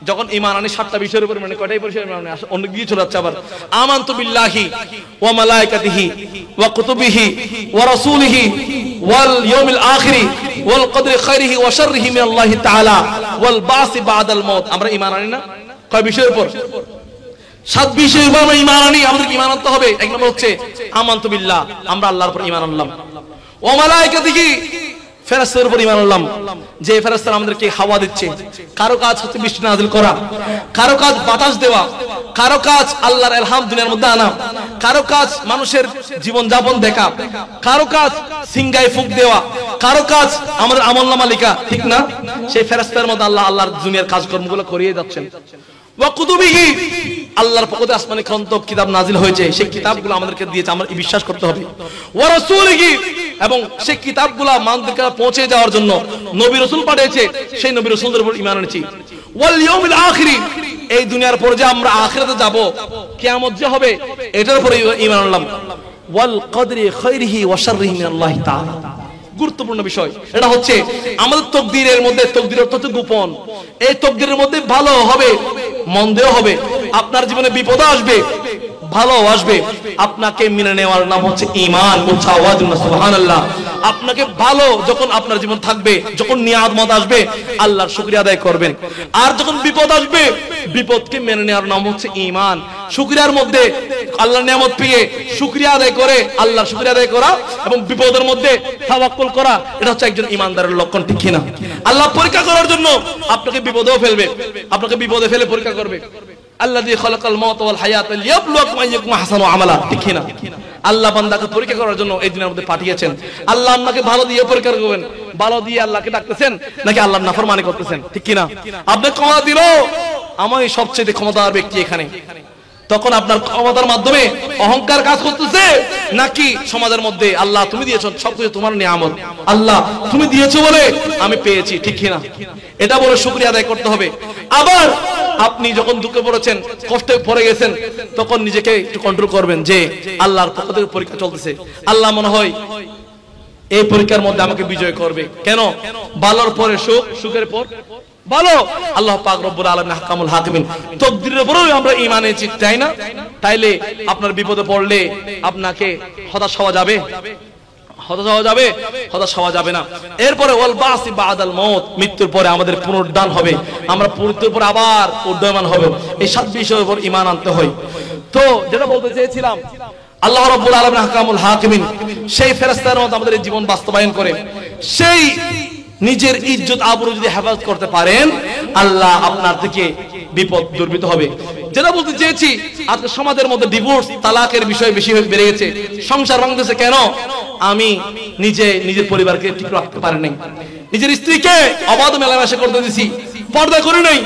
Speaker 1: যখন ঈমান আনি 7টা বিষয়ের উপর, মানে কয়টাই বিষয় মানে অন্য গিয়ে চলে যাচ্ছে আবার। আমানতু বিল্লাহি ওয়া মালাইকাতিহি ওয়া কুতুবিহি ওয়া রাসূলিহি ওয়াল ইয়াউমিল আখিরি ওয়াল কদরি খাইরিহি ওয়া শাররিহি মিনাল্লাহি তাআলা ওয়াল বাসি বাদাল মাউত। আমরা ঈমান আনি না কয় বিষয়ের উপর? 7 বিষয়ের উপর আমরা ঈমান আনি। আমাদের ঈমান আনতে হবে। 1 নম্বর হচ্ছে আমানতু বিল্লাহ, আমরা আল্লাহর উপর ঈমান আনলাম। ওয়া মালাইকাতিহি, ফেরেশতাদের উপর ঈমান আনলাম, যে ফেরেশতারা আমাদেরকে হাওয়া দিচ্ছে। কারো কাজ হচ্ছে বৃষ্টি নাযিল করা, কারো কাজ বাতাস দেওয়া, কারো কাজ আল্লাহর ইলহাম দুনিয়ার মধ্যে আনা, কারো কাজ মানুষের জীবন যাপন দেখা, কারো কাজ সিংগায় ফুক দেওয়া, কারো কাজ আমাদের আমলনামা লেখা, ঠিক না? সেই ফেরেশতাদের মধ্যে আল্লাহর দুনিয়ার কাজকর্মগুলো করিয়ে যাচ্ছেন। ওয়া কুতুবিহি, আল্লাহর পক্ষ থেকে আসমানি গ্রন্থ কিতাব নাজিল হয়েছে, সেই কিতাবগুলো আমাদেরকে দিয়েছে, আমরা বিশ্বাস করতে হবে। ওয়া রাসূলিহি, এবং সেই কিতাবগুলো মানুষের কাছে পৌঁছে যাওয়ার জন্য নবী রাসূল পাঠিয়েছে, সেই নবী রাসূলদের উপর ঈমান আনছি। ওয়াল ইয়াউমিল আখিরি, এই দুনিয়ার পর যে আমরা আখিরাতে যাব, কিয়ামত যে হবে, এটার উপর ঈমান আনলাম। ওয়াল কদরি খাইরিহি ওয়া শাররিহি মিনাল্লাহি তাআলা, গুরুত্বপূর্ণ বিষয়। এটা হচ্ছে আমাদের তকদিরের মধ্যে, তকদির অর্থ হচ্ছে গোপন, এই তকদিরের মধ্যে ভালো হবে মন্দও হবে, আপনার জীবনে বিপদ আসবে ভালো আসবে, আপনাকে মেনে নেওয়ার নাম হচ্ছে ঈমান। সুবহানাল্লাহ। আপনাকে ভালো যখন আপনার জীবন থাকবে, যখন নিয়ামত আসবে আল্লাহর শুকরিয়া আদায় করবেন, আর যখন বিপদ আসবে বিপদকে মেনে নেওয়ার নাম হচ্ছে ঈমান। শুকরিয়ার মধ্যে আল্লাহর নিয়ামত পেয়ে শুকরিয়া আদায় করে আল্লাহর শুকরিয়া আদায় করা, এবং বিপদের মধ্যে তাওয়াক্কুল করা, এটা হচ্ছে একজন ঈমানদারের লক্ষণ, ঠিক কিনা? আল্লাহ পরীক্ষা করার জন্য আপনাকে বিপদেও ফেলবে, আপনাকে বিপদে ফেলে পরীক্ষা করবে। আল্লাযী খালাকাল মাউতা ওয়াল হায়াতা লিয়াবলুয়াকুম আইয়ুকুম আহসানু আমালা, ঠিক কিনা? আল্লাহ বান্দাকে পরীক্ষা করার জন্য এই দুনিয়ার মধ্যে পাঠিয়েছেন। আল্লাহ আপনাকে ভালো দিয়ে পরীক্ষা করবেন, ভালো দিয়ে আল্লাহকে ডাকতেছেন নাকি আল্লাহর নাফরমানি করতেছেন, ঠিক কিনা? আপনি ক্ষমতা দিল, আমি সবচেয়ে ক্ষমতার ব্যক্তি এখানে, তখন আপনার ক্ষমতার মাধ্যমে অহংকার কাজ করতেছে, নাকি সমাজের মধ্যে আল্লাহ তুমি দিয়েছো, সবকিছু তোমার নিয়ামত, আল্লাহ তুমি দিয়েছো বলে আমি পেয়েছি, ঠিক কিনা? এটা বলে শুকরিয়া আদায় করতে হবে। আবার আপনি যখন দুঃখে পড়েছেন, কষ্টে পড়ে গেছেন, তখন নিজেকে একটু কন্ট্রোল করবেন যে আল্লাহর পক্ষ থেকে পরীক্ষা চলতেছে, আল্লাহ মনে হয় এই পরীক্ষার মধ্যে আমাকে বিজয় করবে। কেন? ভালোর পরে সুখ, সুখের পর ভালো। আল্লাহ পাক রব্বুল আলামিন আহকামুল হাকিমিন, তাকদীরের উপরেও আমরা ঈমান এনেছি, তাই না? তাইলে আপনার বিপদে পড়লে আপনাকে হতাশ হওয়া যাবে? হতাশ হওয়া যাবে? হতাশ হওয়া যাবে না। এরপরে ওয়াল বাসি বাদাল মউত, মৃত্যুর পরে আমাদের পুনরুদ্ধান হবে, আমরা মৃত্যুর পরে আবার উড্ডয়মান হব। এই 7 বিষয়ের উপর ঈমান আনতে হয়। তো যেটা বলতে চেয়েছিলাম, আল্লাহ রাব্বুল আলামিন আহকামুল হাকিমিন, সেই ফেরেশতার মতো আমাদের জীবন বাস্তবায়ন করে সেই নিজের ইজ্জত আবরু যদি হেফাজত করতে পারেন, আল্লাহ আপনার থেকে বিপদ দুর্বিত হবে। যেটা বলতে চেয়েছি, আজকে সমাজের মধ্যে ডিভোর্স, তালাকের বিষয় বেশি বেড়ে গেছে। সংসার ভাঙতেছে কেন? আমি নিজের পরিবারকে ঠিক রাখতে পারি নাই, নিজের স্ত্রীকে অবাধ মেলামেশা করতে দিছি, পর্দা করি নাই।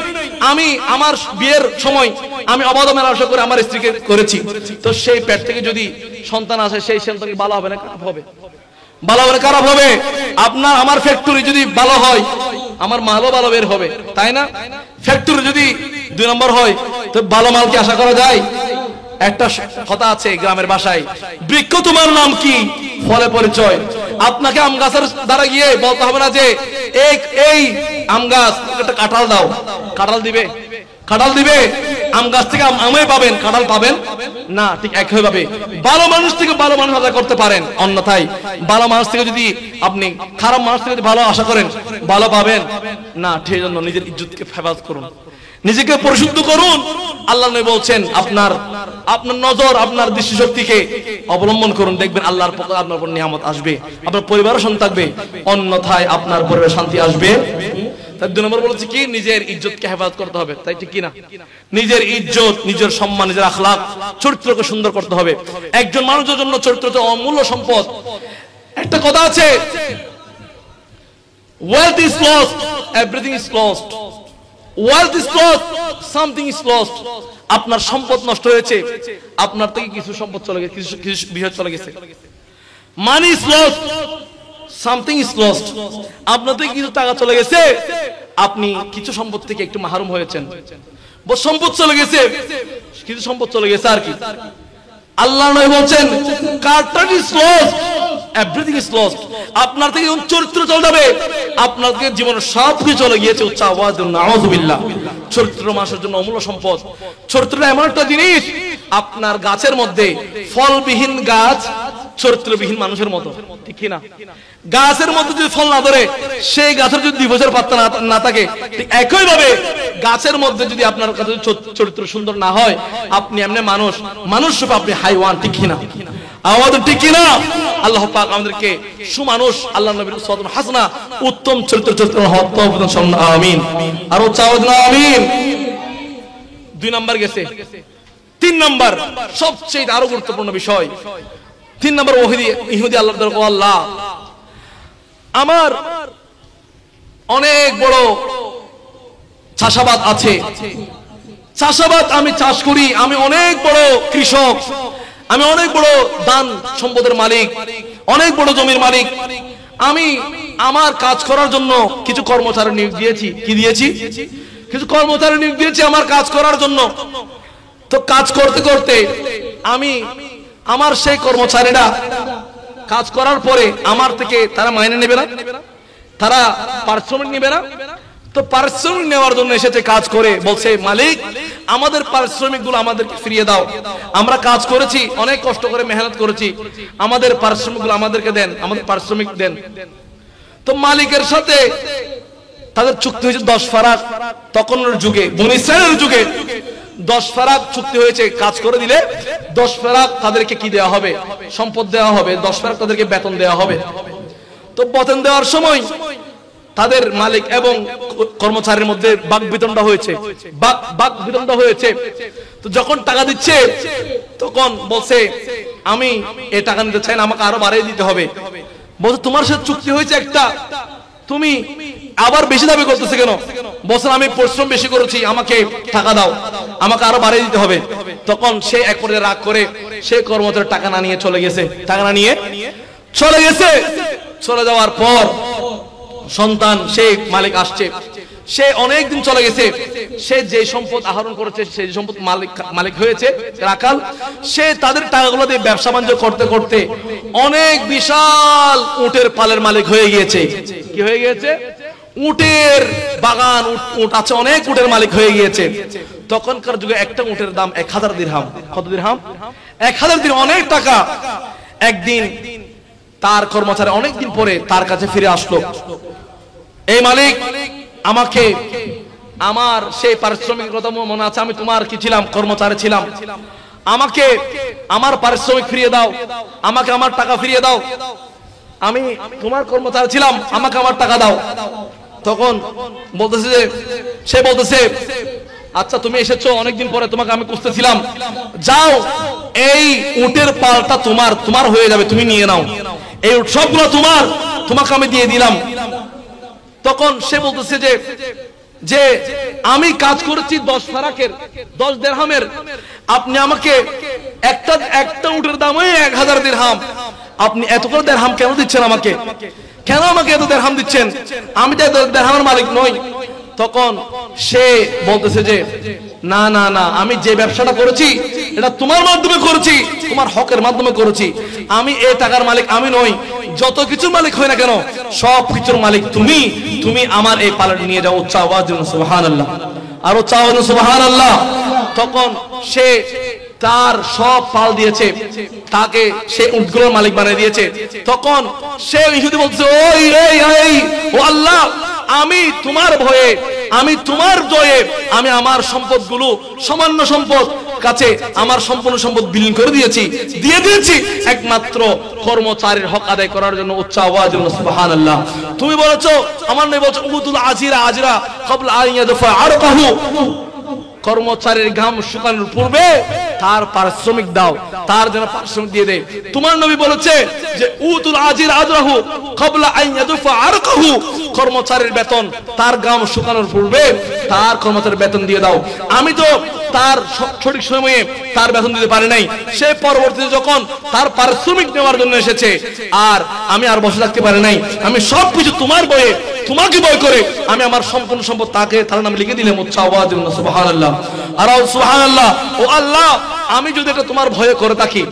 Speaker 1: আমি আমার বিয়ের সময় আমি অবাধ মেলামেশা করে আমার স্ত্রীকে করেছি। তো সেই পেট থেকে যদি সন্তান আসে, সেই সন্তান কি ভালো হবে না খারাপ হবে? ভালো হবে না খারাপ হবে? আপনার আমার ফ্যাক্টরি যদি ভালো হয়, আমার মালও ভালো বের হবে, তাই না? ফ্যাক্টরি যদি 2 নম্বর হয়, তো ভালো মাল কি আশা করা যায়? একটা কথা আছে গ্রামের ভাষায়, বৃক্ষ তোমার নাম কি, ফলে পরিচয়। আপনাকে আম গাছের দ্বারা গিয়ে বলতে হবে না যে এই আম গাছ একটা কাঁঠাল দাও, কাঁঠাল দিবে? কাঁঠাল দিবে? আম গাছ থেকে আমই পাবেন, কাঁঠাল পাবেন না। ঠিক একইভাবে ভালো মানুষ থেকে ভালো মানুষ আশা করতে পারেন, অন্যথায় ভালো মানুষ থেকে যদি আপনি খারাপ মানুষ থেকে যদি ভালো আশা করেন, ভালো পাবেন না। সেই জন্য নিজের ইজ্জতকে হেফাজত করুন, নিজেকে পরিশুদ্ধ করুন। আল্লাহ নবী বলছেন, আপনার নজর, আপনার দৃষ্টিশক্তিকে অবলম্বন করুন, দেখবেন আল্লাহর পক্ষ আপনার উপর নিয়ামত আসবে, আপনার পরিবারও শান্তি থাকবে, অন্যথায় আপনার পরিবারে শান্তি আসবে। তাই 2 নম্বর বলেছি কি, নিজের ইজ্জতকে হেফাজত করতে হবে, তাই ঠিক কি না? নিজের ইজ্জত, নিজের সম্মান, নিজের আখলাক, চরিত্রকে সুন্দর করতে হবে। একজন মানুষের জন্য চরিত্র হচ্ছে অমূল্য সম্পদ। একটা কথা আছে, wealth is lost, everything is lost. Wealth is lost, something is lost. আপনার সম্পদ নষ্ট হয়েছে, আপনার থেকে কিছু সম্পদ চলে গেছে, কিছু বিষয় চলে গেছে। Money is lost, something is lost. আপনার থেকে কিছু টাকা চলে গেছে, আপনি কিছু সম্পদ থেকে একটু মাহরুম হয়েছেন। সম্পদ চলে গেছে, কিছু সম্পদ চলে গেছে আর কি। আল্লাহ নবী বলছেন, character is lost, everything is lost. আপনার থেকে চরিত্র চলে যাবে, আপনার থেকে জীবনের সব কিছু চলে গিয়েছে। উচ্চ আওয়াজ নাউযুবিল্লাহ। চরিত্র মানুষের জন্য অমূল্য সম্পদ। চরিত্রটা এমন একটা জিনিস, আপনার গাছের মধ্যে ফলবিহীন গাছ চরিত্রবিহীন মানুষের মতো, ঠিক কি না? গাছের মধ্যে যদি ফল না ধরে, সেই গাছের যদি 2 বছর পাতা না থাকে, ঠিক একই ভাবে গাছের মধ্যে যদি আপনার কাছে চরিত্র সুন্দর না হয়, আপনি এমনি মানুষ রূপে আপনি হাইওয়ান, ঠিক কি না? আমাদের ঠিক কি না? আল্লাহ পাক আমাদেরকে সুমানুষ, আল্লাহ নবীর উসওয়াতুন হাসানাহ, উত্তম চরিত্র হওয়ার তৌফিক দান করুন, আমিন। আর চাও না আমিন। 2 নাম্বার গেছে। 3 নাম্বার সবচেয়ে আরো গুরুত্বপূর্ণ বিষয়। 3 নাম্বার ইহুদি আল্লাহর দরবার, ও আল্লাহ, আমার অনেক বড় চাষাবাদ আছে, চাষাবাদ আমি চাষ করি, আমি অনেক বড় কৃষক, আমি অনেক বড় দান সম্পদের মালিক, অনেক বড় জমির মালিক। আমি আমার কাজ করার জন্য কিছু কর্মচারী নিয়োগ দিয়েছি। কি দিয়েছি? কিছু কর্মচারী নিয়োগ দিয়েছি আমার কাজ করার জন্য। তো কাজ করতে করতে আমার সেই কর্মচারীরা কাজ করার পরে আমার থেকে তারা মাইনে নেবে না, তারা পারিশ্রমিক নেবে না। তো পারিশ্রমিক নেওয়ার জন্য এসেছে, কাজ করে বলছে, মালিক আমাদের পারিশ্রমিক গুলো আমাদেরকে ফিরিয়ে দাও, আমরা কাজ করেছি, অনেক কষ্ট করে মেহনত করেছি, আমাদের পারিশ্রমিক গুলো আমাদেরকে দেন, আমাদের পারিশ্রমিক দেন। তো মালিকের সাথে তাদের চুক্তি হয়েছে 10 ফারাক। তখনের যুগে, বনী ইসরাইলের যুগে 10 ফারাক চুক্তি হয়েছে। কাজ করে দিলে 10 ফারাক তাদেরকে কি দেওয়া হবে? সম্পদ দেওয়া হবে, 10 ফারাক তাদেরকে বেতন দেওয়া হবে। তো বেতন দেওয়ার সময় তাদের মালিক এবং কর্মচারীর মধ্যে বাকবিতণ্ডা হয়েছে। তো যখন টাকা দিচ্ছে, তখন বলছে, আমি এই টাকা নিতে চাই না, আমাকে আরো বাড়িয়ে দিতে হবে। বলছে, তোমার সাথে চুক্তি হয়েছে একটা, তুমি আবার বেশি দাবি করতেছে কেন? বলছে, আমি পরিশ্রম বেশি করেছি, আমাকে টাকা দাও, আমাকে আরো বাড়িয়ে দিতে হবে। তখন সে এক পর্যায়ে রাগ করে সেই কর্মচারী টাকা না নিয়ে চলে গেছে। চলে যাওয়ার পর সন্তান, সেই মালিক আসছে, সে অনেক দিন চলে গেছে, সে যে সম্পদ আহরণ করেছে, সেই সম্পদ মালিক হয়েছে রাখাল, সে তাদের টাকাগুলো দিয়ে ব্যবসা বাণিজ্য করতে করতে অনেক বিশাল উটের পালের মালিক হয়ে গিয়েছে। কি হয়ে গিয়েছে? উটের বাগান, উট আছে, অনেক উটের মালিক হয়ে গিয়েছে। তখনকার যুগে একটা উটের দাম 1000 দিরহাম। কত দিরহাম? 1000 দিরহাম, অনেক টাকা। একদিন তার কর্মচারী অনেকদিন পরে তার কাছে ফিরে আসলো, এই মালিক আমাকে আমার সেই পারিশ্রমিক কথা মনে আছে, আমি তোমার কি ছিলাম, কর্মচারী ছিলাম, আমাকে আমার পারিশ্রমিক ফিরিয়ে দাও, আমাকে আমার টাকা ফিরিয়ে দাও, আমি তোমার কর্মচারী ছিলাম, আমাকে আমার টাকা দাও। তখন বলতেছে যে সে বলতেছে আচ্ছা তুমি এসেছো অনেকদিন পরে, তোমাকে আমি খুঁজতেছিলাম, যাও এই উটের পালটা তোমার, তোমার হয়ে যাবে, তুমি নিয়ে নাও, এই উট সবগুলো তোমার, তোমাকে আমি দিয়ে দিলাম। তখন সে বলতেছে যে যে আমি কাজ করেছি 10 ফারাকের, 10 দিরহামের, আপনি আমাকে একটা উটের দাম 1000 দিরহাম, আপনি এত করে দিরহাম কেন দিচ্ছেন আমাকে, কেন আমাকে এত দিরহাম দিচ্ছেন, আমি তো দিরহামের মালিক নই। তখন সে বলতেছে যে না না না, আমি যে ব্যবসাটা করেছি এটা তোমার মাধ্যমে করেছি, তোমার হকের মাধ্যমে করেছি, আমি এই টাকার মালিক আমি নই, যত কিছুর মালিক হয় না কেন সব কিছুর মালিক তুমি, তুমি আমার এই পালটা নিয়ে যাও। উচ্চ আওয়াজ দিন সুবহানাল্লাহ, আর উচ্চ আওয়াজ দিন সুবহানাল্লাহ। তখন সে তার সব পাল দিয়েছে, তাকে সে উটগুলোর মালিক বানিয়ে দিয়েছে। তখন সে ইহুদি বলছে ও আল্লাহ, আমি তোমার ভয়ে, আমি তোমার জয়ে আমি আমার সম্পদগুলো, সামান্য সম্পদ কাছে আমার সম্পূর্ণ সম্পদ বিলীন করে দিয়েছি, দিয়ে দিয়েছি একমাত্র কর্মচারীর হক আদায় করার জন্য। উচ্চ আওয়াজ সুবহানাল্লাহ। তুমি বলেছো, আমার নবী বলছো উতুল আজিরা আজরা ক্বাবলা আন ইয়াদফা আরকাহু, কর্মচারীর ঘাম শুকানোর পূর্বে তার পারিশ্রমিক দাও, তার জন্য পারিশ্রমিক দিয়ে দেয়। তোমার নবী বলেছে যে উতুল আজির আজরাহু ক্বাবলা আন ইয়াদফা আরকাহু, কর্মচারীর বেতন তার ঘাম শুকানোর পূর্বে তার কর্মচারীর বেতন দিয়ে দাও। আমি তো তার সঠিক সময়ে তার বেতন দিতে পারি নাই, সে পরবর্তীতে যখন তার পারিশ্রমিক নেওয়ার জন্য এসেছে, আর আমি আর বসে থাকতে পারি নাই, আমি সবকিছু তোমার বয়ে, তোমাকে ভয় করে আমি আমার সম্পূর্ণ সম্পদ তাকে তার নামে লিখে দিলাম। উচ্চ আওয়াজ সুবহানাল্লাহ, আর সুবহানাল্লাহ। ও আল্লাহ, আমি যদি এটা তোমার ভয়ে করে থাকি,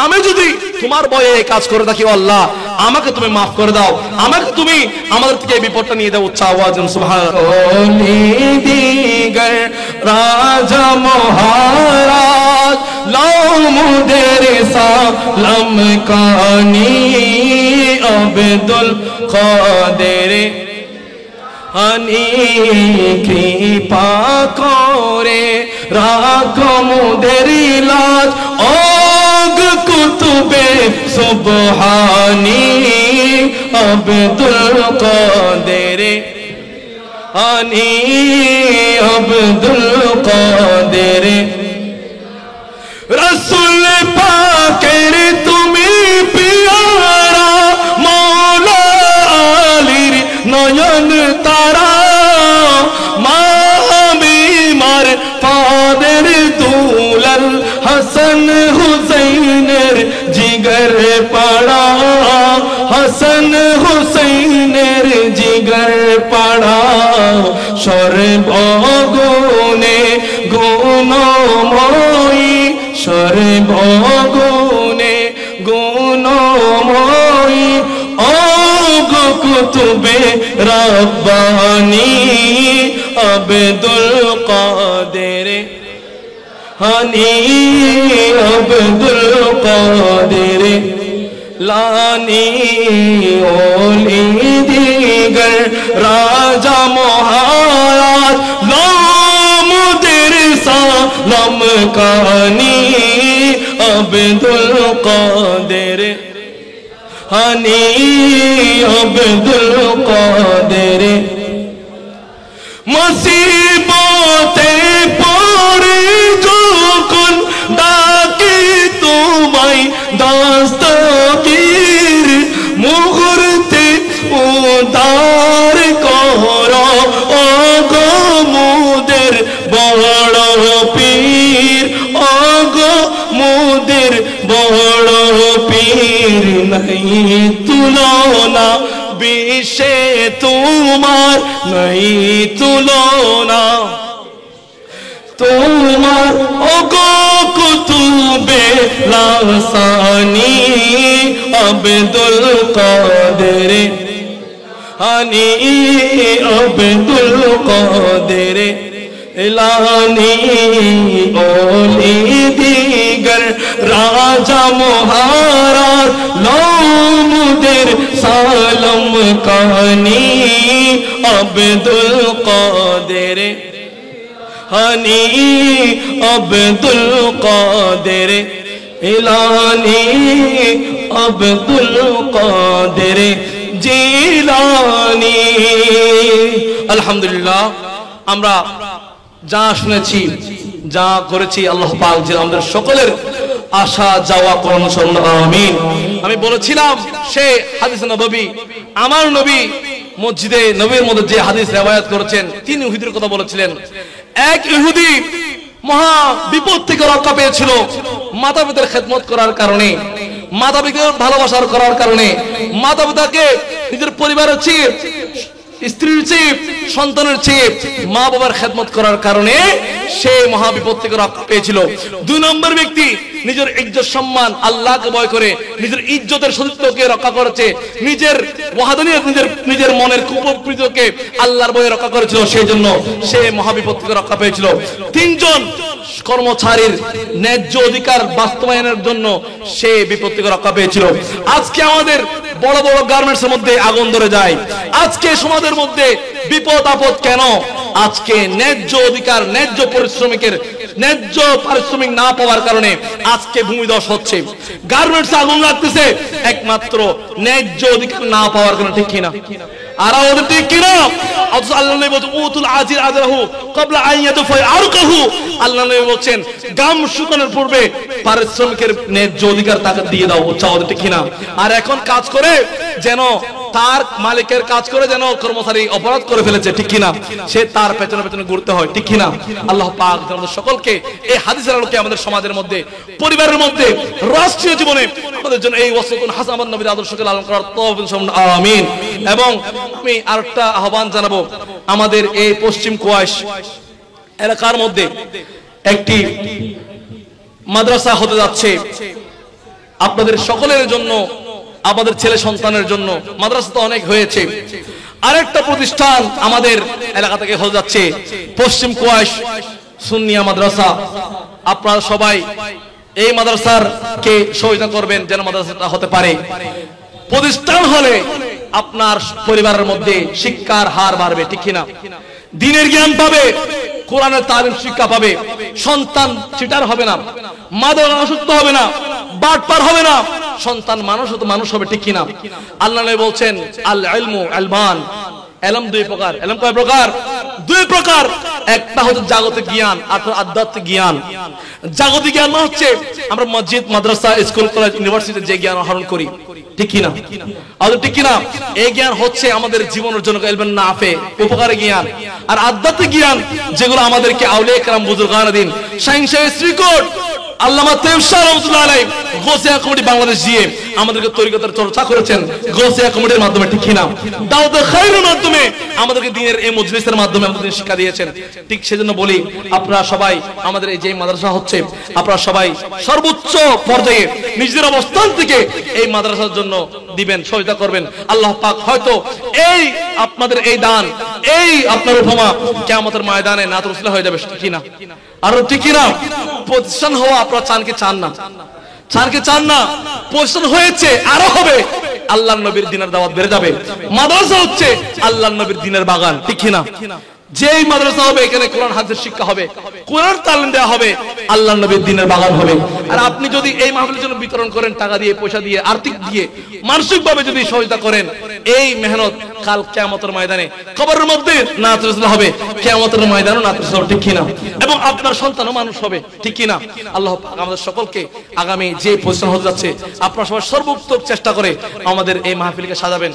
Speaker 1: আমি যদি তোমার ভয়ে এই কাজ করে থাকি, ও আল্লাহ আমাকে তুমি মাফ করে দাও, আমাকে তুমি আমাদের থেকে এই বিপদটা নিয়ে দাও। উচ্চ আওয়াজ সুবহানাল্লাহ। রাজা মহারাজ লাউমুদের সালাম কানি আব্দুল কাদের আনি কৃপা করে রাগমুদের লাজ ওগ কুতুবে সুবহানি আব্দুল কাদের আনি আব্দুল কাদের। রাসূল পাকের তুমি পিয়ারা, মওলা আলীর নয়ন তারা, মা বিমার ফাদের দুলাল, হাসান হুসাইনের জিগর পাড়া, হাসান হুসাইনের জিগর পাড়া, সর্বগুণে গুণময়ী, সর্বগুণে গুণময়ী, ওগ কুতুবে রব্বানি আব্দুল কাদের হানি আব্দুল কাদের লানি ওলি দিগর রাজা মহারাজ লামুদের সালাম কানি আব্দুল কাদের হানি আব্দুল কাদের। মুসিবতে পড়ে যখন ডাকি তোমায় দস্তগীর, মুহূর্তে উদ্ধার করো ওগো মুদের বড় পীর, ওগো মুদের বড় পীর। নাই তুলনা বিশ্বে তোমার, নাই তুলনা তোমার, ওগো কুতুবে লাসানি আব্দুল কাদের হানি আব্দুল কাদের। এলানি ওলি দিগর রাজা মহারাজ লৌমুদের সালম কানি আব্দুল কাদের হানি আব্দুল কাদের ইলানি আব্দুল কাদের জিলানি। আলহামদুলিল্লাহ, আমরা যা শুনেছি, যা করেছি, আল্লাহ পাক যেন আমাদের সকলের আশা যাওয়া পূরণ করুন, আমিন। আমি বলেছিলাম সে হাদিস নববী, আমার নবী মসজিদে নবীর মধ্যে যে হাদিস রিওয়ায়াত করেছেন, 3 ইহুদির কথা বলেছিলেন। এক ইহুদি মহা বিপদ থেকে রক্ষা পেয়েছিল মাতা পিতার খেদমত করার কারণে, মাতা পিতার ভালোবাসার করার কারণে, মাতা পিতাকে নিজের পরিবারের চেয়ে, স্ত্রীর চেয়ে, সন্তানের চেয়ে মা বাবার খেদমত করার কারণে সে মহা বিপদ থেকে রক্ষা পেয়েছিল। 2 নম্বর ব্যক্তি নিজের ইজ্জত সম্মান আল্লাহকে ভয় করে নিজের ইজ্জতের সতীত্বকে রক্ষা করেছে, নিজের ওয়াহাদানিয়ত, নিজের মনের কুপ্রীতিকে আল্লাহর ভয়ে রক্ষা করেছিল, সেই জন্য সে মহা বিপদ থেকে রক্ষা পেয়েছিল। 3 জন কর্মচারীর ন্যায্য অধিকার বাস্তবায়নের জন্য সে বিপদ থেকে রক্ষা পেয়েছিল। আজকে আমাদের বড় বড় গার্মেন্টস এর মধ্যে আগুন ধরে যায়, আজকে সমাজের মধ্যে বিপদ আপদ কেন? আজকে ন্যায্য অধিকার, ন্যায্য পরিশ্রমিকের ন্যায্য পারিশ্রমিক না পাওয়ার কারণে আজকে ভূমিধস হচ্ছে, গার্মেন্টস আগুন লাগতেছে একমাত্র ন্যায্য অধিকার না পাওয়ার কারণে, ঠিক কিনা? আর ওদের ঠিক কিনা? অথচ আল্লাহ নবী বলছেন উতুল আজির আজরাহু ক্বাবলা আন ইয়াদফা আরকাহু। আল্লাহ নবী বলছেন গাম শুকানোর পূর্বে পারিশ্রমিকের ন্যায্য অধিকার তাকে দিয়ে দাও, চাও, ঠিক কিনা? আর এখন কাজ করে যেন তার মালিকের কাজ করে যেন কর্মচারী অপরাধ করে ফেলেছে, ঠিক কিনা? সে তার পেছনে পেছনে ঘুরতে হয়, ঠিক কিনা? আল্লাহ পাক আমাদের সকলকে এই হাদিসের আলোকে আমাদের সমাজের মধ্যে, পরিবারের মধ্যে, রাষ্ট্রীয় জীবনে আমাদের জন্য এই ওয়াসওয়াতুন হাসানাত নবীর আদর্শকে লালন করার তৌফিক দান, আমিন। এবং আমি আরেকটা আহ্বান জানাবো, আমাদের এই পশ্চিম কোয়াইশ এলাকার মধ্যে একটি মাদ্রাসা হতে যাচ্ছে, আপনাদের সকলের জন্য, আমাদের ছেলে সন্তানের জন্য। মাদ্রাসা তো অনেক হয়েছে, আরেকটা প্রতিষ্ঠান আমাদের এলাকা থেকে হয়ে যাচ্ছে, পশ্চিম কোয়াইশ সুন্নিয়া মাদ্রাসা। আপনারা সবাই এই মাদ্রাসার কে সহযোগিতা করবেন যেন মাদ্রাসাটা হতে পারে। প্রতিষ্ঠান হলে আপনার পরিবারের মধ্যে শিক্ষার হার বাড়বে, ঠিক কিনা? দ্বীনের জ্ঞান পাবে, কোরআনের তালিম শিক্ষা পাবে, সন্তান চিটার হবে না, মাদক আসক্ত হবে না, বাটপার হবে না, সন্তান মানুষ হবে, ঠিক কিনা? আল্লাহ নবী বলছেন আল ইলমু ইলমান, ইলম 2 প্রকার। ইলম কয় প্রকার? 2 প্রকার। একটা হচ্ছে জাগতিক জ্ঞান আর আধ্যাত্মিক জ্ঞান। জাগতিক জ্ঞান হচ্ছে আমরা মসজিদ, মাদ্রাসা, স্কুল, কলেজ, ইউনিভার্সিটিতে যে জ্ঞান আহরণ করি, ঠিক কিনা? আর ঠিক কিনা? এই জ্ঞান হচ্ছে আমাদের জীবনের জন্য ইলমুন নাফে, উপকারী জ্ঞান। আর আধ্যাত্মিক জ্ঞান যেগুলো আমাদেরকে আউলিয়া কেরাম, বুজুর্গানে দিন, শাইখ শ্রীকোট আল্লামা তাইয়্যিব রাহমাতুল্লাহ আলাইহি গোসিয়া কমিটি বাংলাদেশ দিয়ে আমাদেরকে তরিকতের চর্চা করেছেন গোসিয়া কমিটির মাধ্যমে, ঠিক কিনা? দাওয়াত খায়রের মাধ্যমে আমাদেরকে দ্বীনের এই মজলিসের মাধ্যমে আমাদের শিক্ষা দিয়েছেন। ঠিক সেজন্য বলি, আপনারা সবাই আমাদের এই যে মাদ্রাসা হচ্ছে, আপনারা সবাই সর্বোচ্চ পর্যায়ে নিজের অবস্থান থেকে এই মাদ্রাসার জন্য দিবেন, সহযোগিতা করবেন। আল্লাহ পাক হয়তো এই আপনাদের এই দান, এই আপনার উপমা কিয়ামতের ময়দানে নাতুল উসিলা হয়ে যাবে, ঠিক কিনা? আর ঠিক কিনা? প্রতিষ্ঠান হওয়া আপনারা চান কি চান না? চান কি চান না? প্রতিষ্ঠান হয়েছে, আরো হবে, আল্লাহর নবীর দ্বীনের দাওয়াত বেড়ে যাবে। মাদ্রাসা হচ্ছে আল্লাহর নবীর দ্বীনের বাগান, ঠিক কিনা? যেই মাদ্রাসা হবে এখানে কোরআন হাদিসের শিক্ষা হবে, কোরআন তালিম দেওয়া হবে, আল্লাহর নবীর দ্বীনের বাগান হবে। আর আপনি যদি এই মাহফিলের জন্য বিতরণ করেন, টাকা দিয়ে, পয়সা দিয়ে, আর্থিক দিয়ে, মানসিকভাবে যদি সহযোগিতা করেন, এই মেহনত কাল কিয়ামতের ময়দানে কবরের মধ্যে নাতুল উসিলা হবে, কিয়ামতের ময়দানে নাতুল উসিলা, ঠিক কিনা? এবং আপনার সন্তানও মানুষ হবে, ঠিক কিনা? আল্লাহ পাক আমাদের সকলকে আগামী যে পজিশন হতে যাচ্ছে, আপনারা সবাই সর্বোত্তম চেষ্টা করে আমাদের এই মাহফিলকে সাজাবেন।